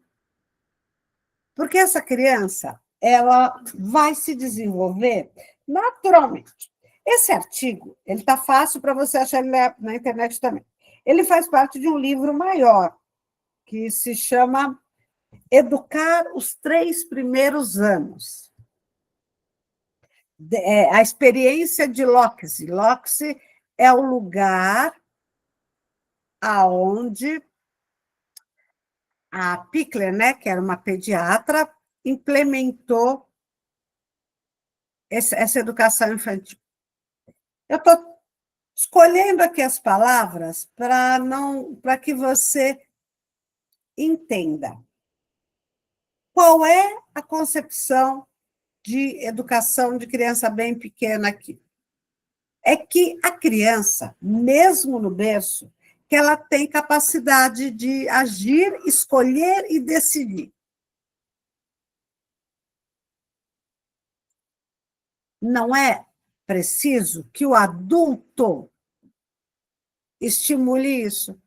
porque essa criança ela vai se desenvolver naturalmente. Esse artigo ele está fácil para você achar ele na internet também. Ele faz parte de um livro maior, que se chama Educar os 3 Primeiros Anos. A experiência de Loxi. Loxi é o lugar aonde a Pickler, né, que era uma pediatra, implementou essa educação infantil. Eu estou Escolhendo aqui as palavras para que você entenda qual é a concepção de educação de criança bem pequena aqui. É que a criança, mesmo no berço, que ela tem capacidade de agir, escolher e decidir. Não é preciso que o adulto estimule isso.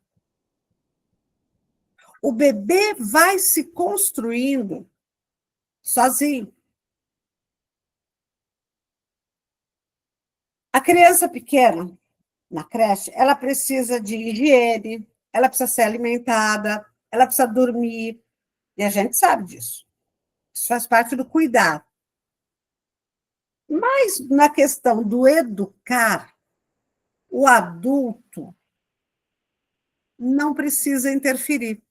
O bebê vai se construindo sozinho. A criança pequena, na creche, ela precisa de higiene, ela precisa ser alimentada, ela precisa dormir, e a gente sabe disso. Isso faz parte do cuidado. Mas na questão do educar, o adulto não precisa interferir.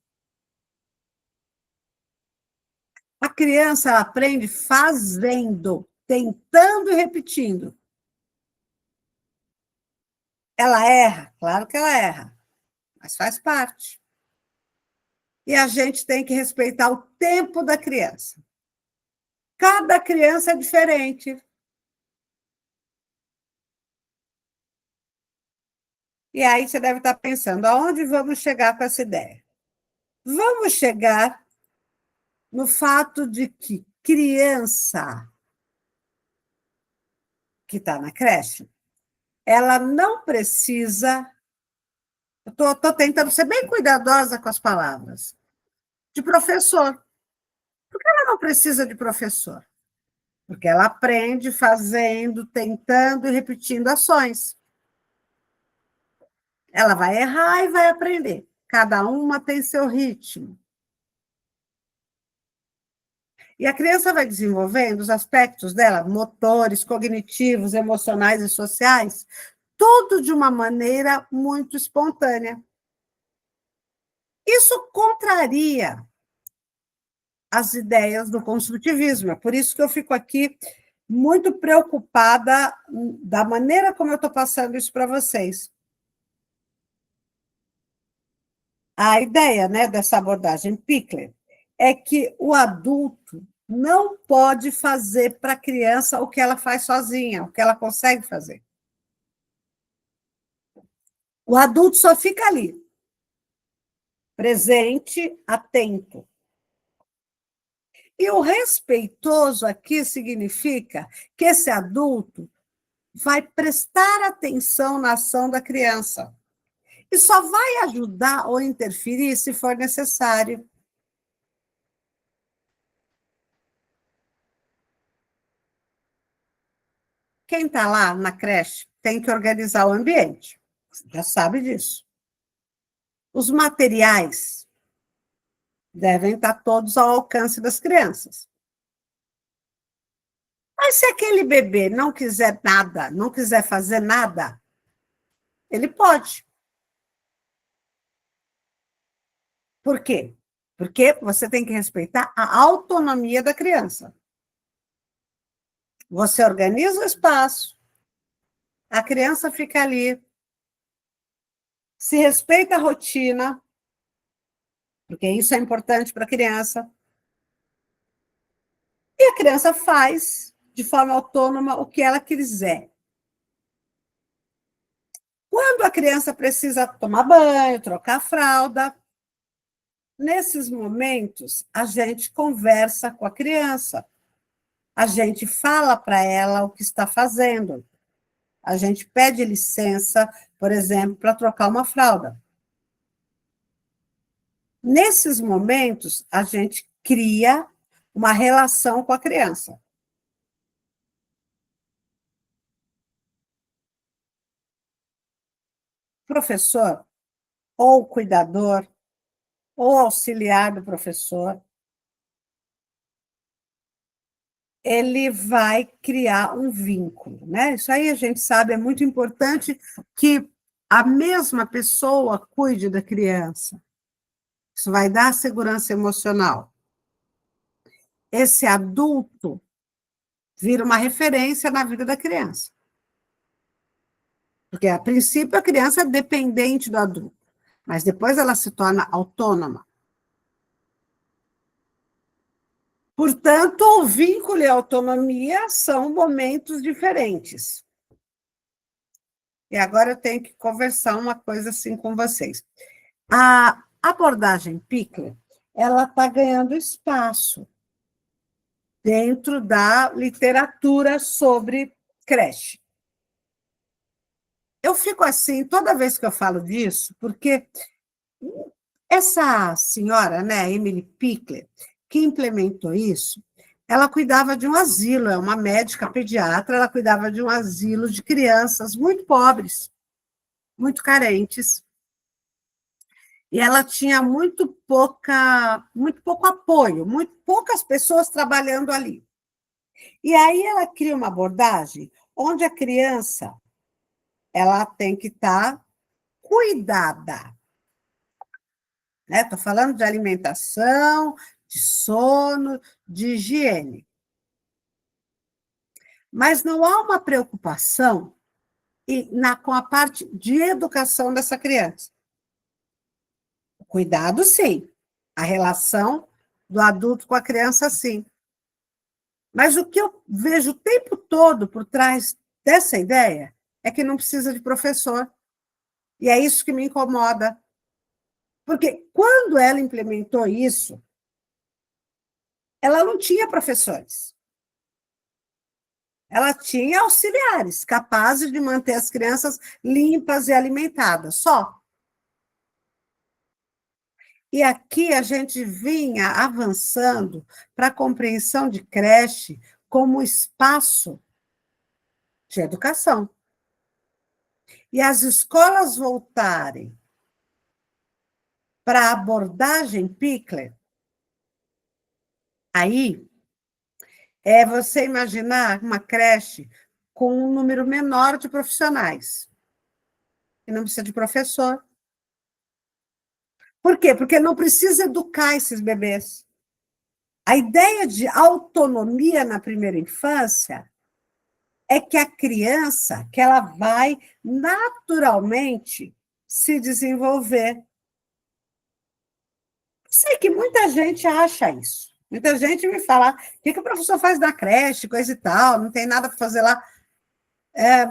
A criança ela aprende fazendo, tentando e repetindo. Ela erra, claro que ela erra, mas faz parte. E a gente tem que respeitar o tempo da criança. Cada criança é diferente. E aí você deve estar pensando, aonde vamos chegar com essa ideia? Vamos chegar no fato de que criança que está na creche, ela não precisa. Estou tentando ser bem cuidadosa com as palavras. De professor. Por que ela não precisa de professor? Porque ela aprende fazendo, tentando e repetindo ações. Ela vai errar e vai aprender. Cada uma tem seu ritmo. E a criança vai desenvolvendo os aspectos dela, motores, cognitivos, emocionais e sociais, tudo de uma maneira muito espontânea. Isso contraria as ideias do construtivismo. É por isso que eu fico aqui muito preocupada da maneira como eu estou passando isso para vocês. A ideia, né, dessa abordagem Pickler é que o adulto não pode fazer para a criança o que ela faz sozinha, o que ela consegue fazer. O adulto só fica ali, presente, atento. E o respeitoso aqui significa que esse adulto vai prestar atenção na ação da criança. E só vai ajudar ou interferir se for necessário. Quem está lá na creche tem que organizar o ambiente. Você já sabe disso. Os materiais devem estar todos ao alcance das crianças. Mas se aquele bebê não quiser nada, não quiser fazer nada, ele pode. Por quê? Porque você tem que respeitar a autonomia da criança. Você organiza o espaço, a criança fica ali, se respeita a rotina, porque isso é importante para a criança, e a criança faz de forma autônoma o que ela quiser. Quando a criança precisa tomar banho, trocar a fralda, nesses momentos a gente conversa com a criança, a gente fala para ela o que está fazendo, a gente pede licença, por exemplo, para trocar uma fralda. Nesses momentos, a gente cria uma relação com a criança. Professor, ou cuidador, ou auxiliar do professor, ele vai criar um vínculo, né? Isso aí a gente sabe, é muito importante que a mesma pessoa cuide da criança. Isso vai dar segurança emocional. Esse adulto vira uma referência na vida da criança. Porque, a princípio, a criança é dependente do adulto, mas depois ela se torna autônoma. Portanto, o vínculo e a autonomia são momentos diferentes. E agora eu tenho que conversar uma coisa assim com vocês. A abordagem Pickler, ela está ganhando espaço dentro da literatura sobre creche. Eu fico assim toda vez que eu falo disso, porque essa senhora, né, Emily Pickler, que implementou isso, ela cuidava de um asilo, é uma médica pediatra, ela cuidava de um asilo de crianças muito pobres, muito carentes. E ela tinha muito pouco apoio, muito poucas pessoas trabalhando ali. E aí ela cria uma abordagem onde a criança ela tem que estar cuidada, né? Estou falando de alimentação, de sono, de higiene. Mas não há uma preocupação com a parte de educação dessa criança. O cuidado, sim. A relação do adulto com a criança, sim. Mas o que eu vejo o tempo todo por trás dessa ideia é que não precisa de professor. E é isso que me incomoda. Porque quando ela implementou isso, ela não tinha professores. Ela tinha auxiliares capazes de manter as crianças limpas e alimentadas, só. E aqui a gente vinha avançando para a compreensão de creche como espaço de educação. E as escolas voltarem para a abordagem Pickler, aí é você imaginar uma creche com um número menor de profissionais. E não precisa de professor. Por quê? Porque não precisa educar esses bebês. A ideia de autonomia na primeira infância é que a criança, que ela vai naturalmente se desenvolver. Sei que muita gente acha isso. Muita gente me fala, o que o professor faz na creche, coisa e tal, não tem nada para fazer lá.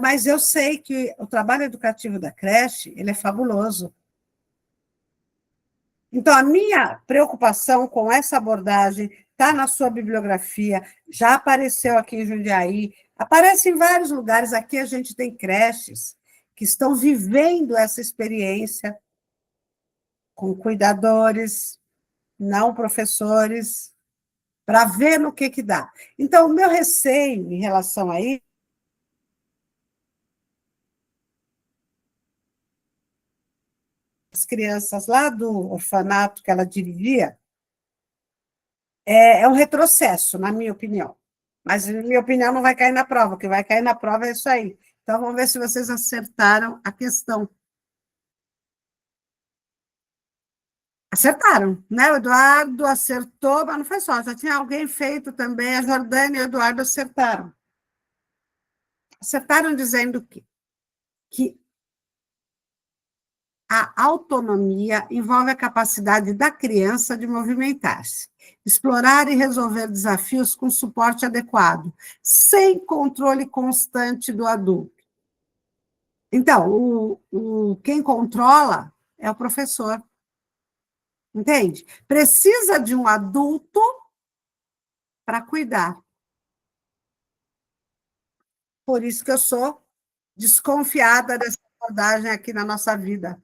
Mas eu sei que o trabalho educativo da creche, ele é fabuloso. Então, a minha preocupação com essa abordagem está na sua bibliografia, já apareceu aqui em Jundiaí, aparece em vários lugares. Aqui a gente tem creches que estão vivendo essa experiência com cuidadores, não professores, para ver no que dá. Então, o meu receio em relação a isso, as crianças lá do orfanato que ela dirigia, é um retrocesso, na minha opinião. Mas, na minha opinião, não vai cair na prova. O que vai cair na prova é isso aí. Então, vamos ver se vocês acertaram a questão. Acertaram, né? O Eduardo acertou, mas não foi só. Já tinha alguém feito também. A Jordânia e o Eduardo acertaram. Acertaram dizendo que a autonomia envolve a capacidade da criança de movimentar-se, explorar e resolver desafios com suporte adequado, sem controle constante do adulto. Então, quem controla é o professor, entende? Precisa de um adulto para cuidar. Por isso que eu sou desconfiada dessa abordagem aqui na nossa vida.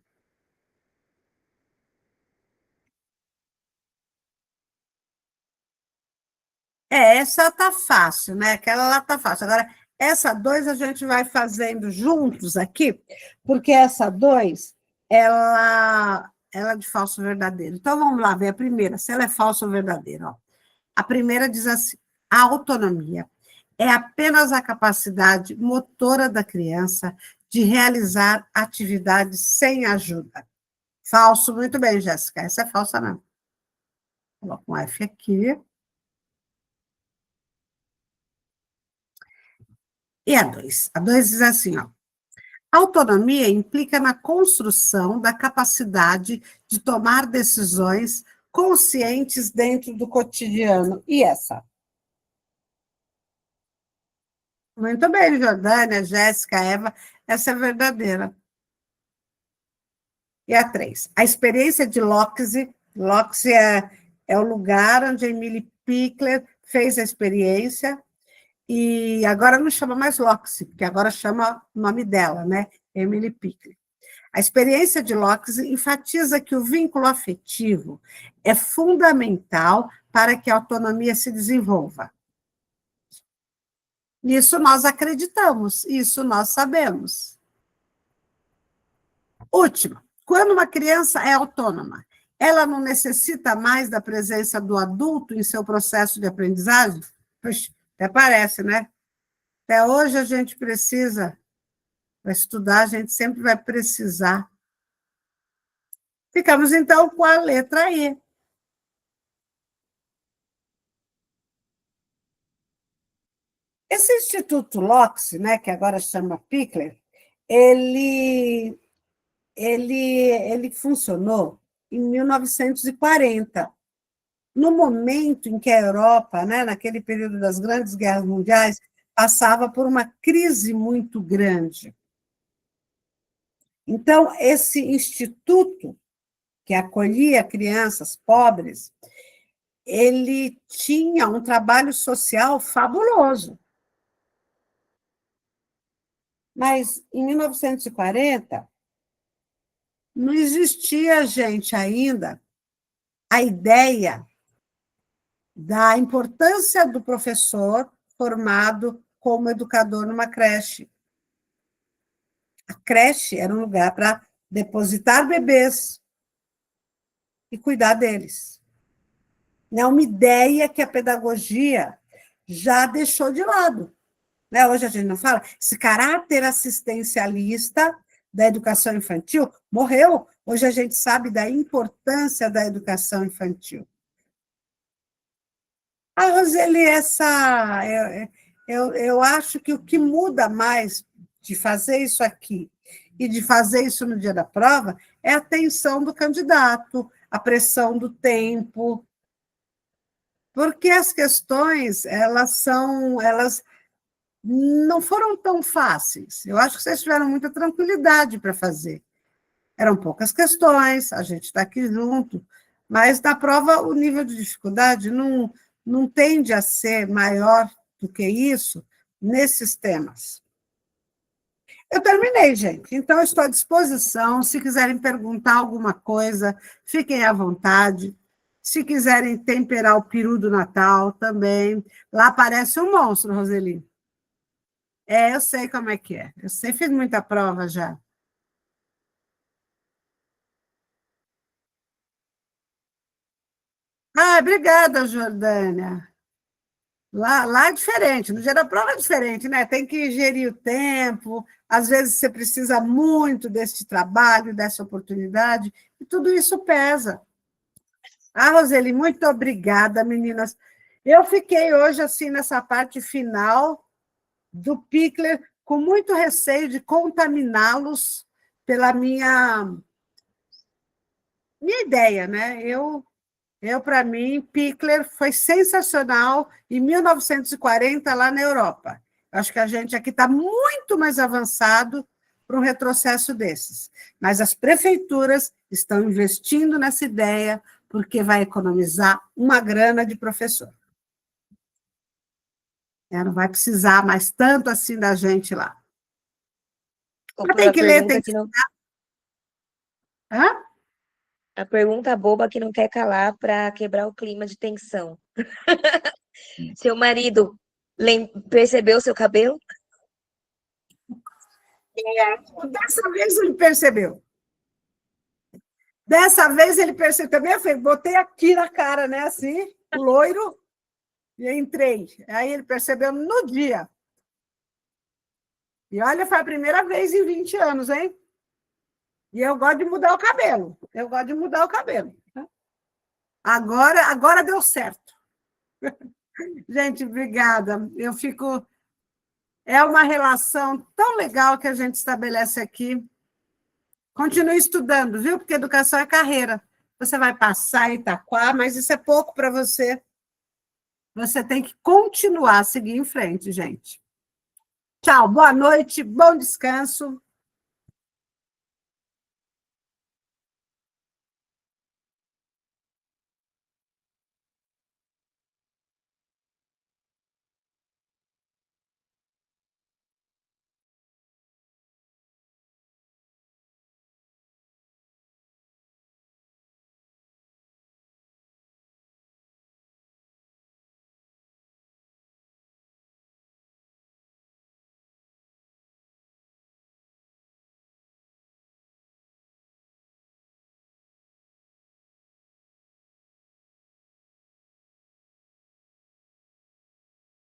Essa tá fácil, né? Aquela lá tá fácil. Agora, essa dois a gente vai fazendo juntos aqui, porque essa dois, ela é de falso ou verdadeiro. Então, vamos lá ver a primeira, se ela é falsa ou verdadeira. Ó. A primeira diz assim: a autonomia é apenas a capacidade motora da criança de realizar atividades sem ajuda. Falso, muito bem, Jéssica. Essa é falsa, não. Coloca um F aqui. E a dois? A dois diz assim, ó. Autonomia implica na construção da capacidade de tomar decisões conscientes dentro do cotidiano. E essa? Muito bem, Jordânia, Jéssica, Eva, essa é verdadeira. E a 3. A experiência de Loxi. Loxi é o lugar onde Emily Pickler fez a experiência, e agora não chama mais Loxi, porque agora chama o nome dela, né? Emily Pickler. A experiência de Loxi enfatiza que o vínculo afetivo é fundamental para que a autonomia se desenvolva. Nisso nós acreditamos, isso nós sabemos. Última, quando uma criança é autônoma, ela não necessita mais da presença do adulto em seu processo de aprendizagem? Puxa, até parece, né? Até hoje a gente precisa, para estudar, a gente sempre vai precisar. Ficamos, então, com a letra E. Esse Instituto Loxi, né, que agora chama Pickler, ele funcionou em 1940, no momento em que a Europa, né, naquele período das grandes guerras mundiais, passava por uma crise muito grande. Então, esse instituto, que acolhia crianças pobres, ele tinha um trabalho social fabuloso. Mas, em 1940, não existia, gente, ainda a ideia da importância do professor formado como educador numa creche. A creche era um lugar para depositar bebês e cuidar deles. É uma ideia que a pedagogia já deixou de lado. Hoje a gente não fala, esse caráter assistencialista da educação infantil morreu. Hoje a gente sabe da importância da educação infantil. A Roseli, eu acho que o que muda mais de fazer isso aqui e de fazer isso no dia da prova é a tensão do candidato, a pressão do tempo, porque as questões, elas não foram tão fáceis. Eu acho que vocês tiveram muita tranquilidade para fazer. Eram poucas questões, a gente está aqui junto, mas na prova o nível de dificuldade não tende a ser maior do que isso nesses temas. Eu terminei, gente. Então, eu estou à disposição. Se quiserem perguntar alguma coisa, fiquem à vontade. Se quiserem temperar o peru do Natal, também. Lá parece um monstro, Roseli. Eu sei como é que é. Eu sei, fiz muita prova já. Obrigada, Jordânia. Lá é diferente, no dia da prova é diferente, né? Tem que gerir o tempo, às vezes você precisa muito desse trabalho, dessa oportunidade, e tudo isso pesa. Roseli, muito obrigada, meninas. Eu fiquei hoje, assim, nessa parte final do Pickler, com muito receio de contaminá-los pela minha ideia, né? Para mim, Pickler foi sensacional em 1940, lá na Europa. Acho que a gente aqui está muito mais avançado para um retrocesso desses. Mas as prefeituras estão investindo nessa ideia porque vai economizar uma grana de professor. Não vai precisar mais tanto assim da gente lá. Mas tem que ler, tem que... Hã?
A pergunta boba que não quer calar para quebrar o clima de tensão. Seu marido percebeu seu cabelo?
Dessa vez ele percebeu. Dessa vez ele percebeu também. Eu botei aqui na cara, né? Assim, loiro, e entrei. Aí ele percebeu no dia. E olha, foi a primeira vez em 20 anos, hein? E eu gosto de mudar o cabelo. Eu gosto de mudar o cabelo. Agora deu certo. Gente, obrigada. Eu fico É uma relação tão legal que a gente estabelece aqui. Continue estudando, viu? Porque educação é carreira. Você vai passar em Itaquá, mas isso é pouco para você. Você tem que continuar a seguir em frente, gente. Tchau, boa noite, bom descanso.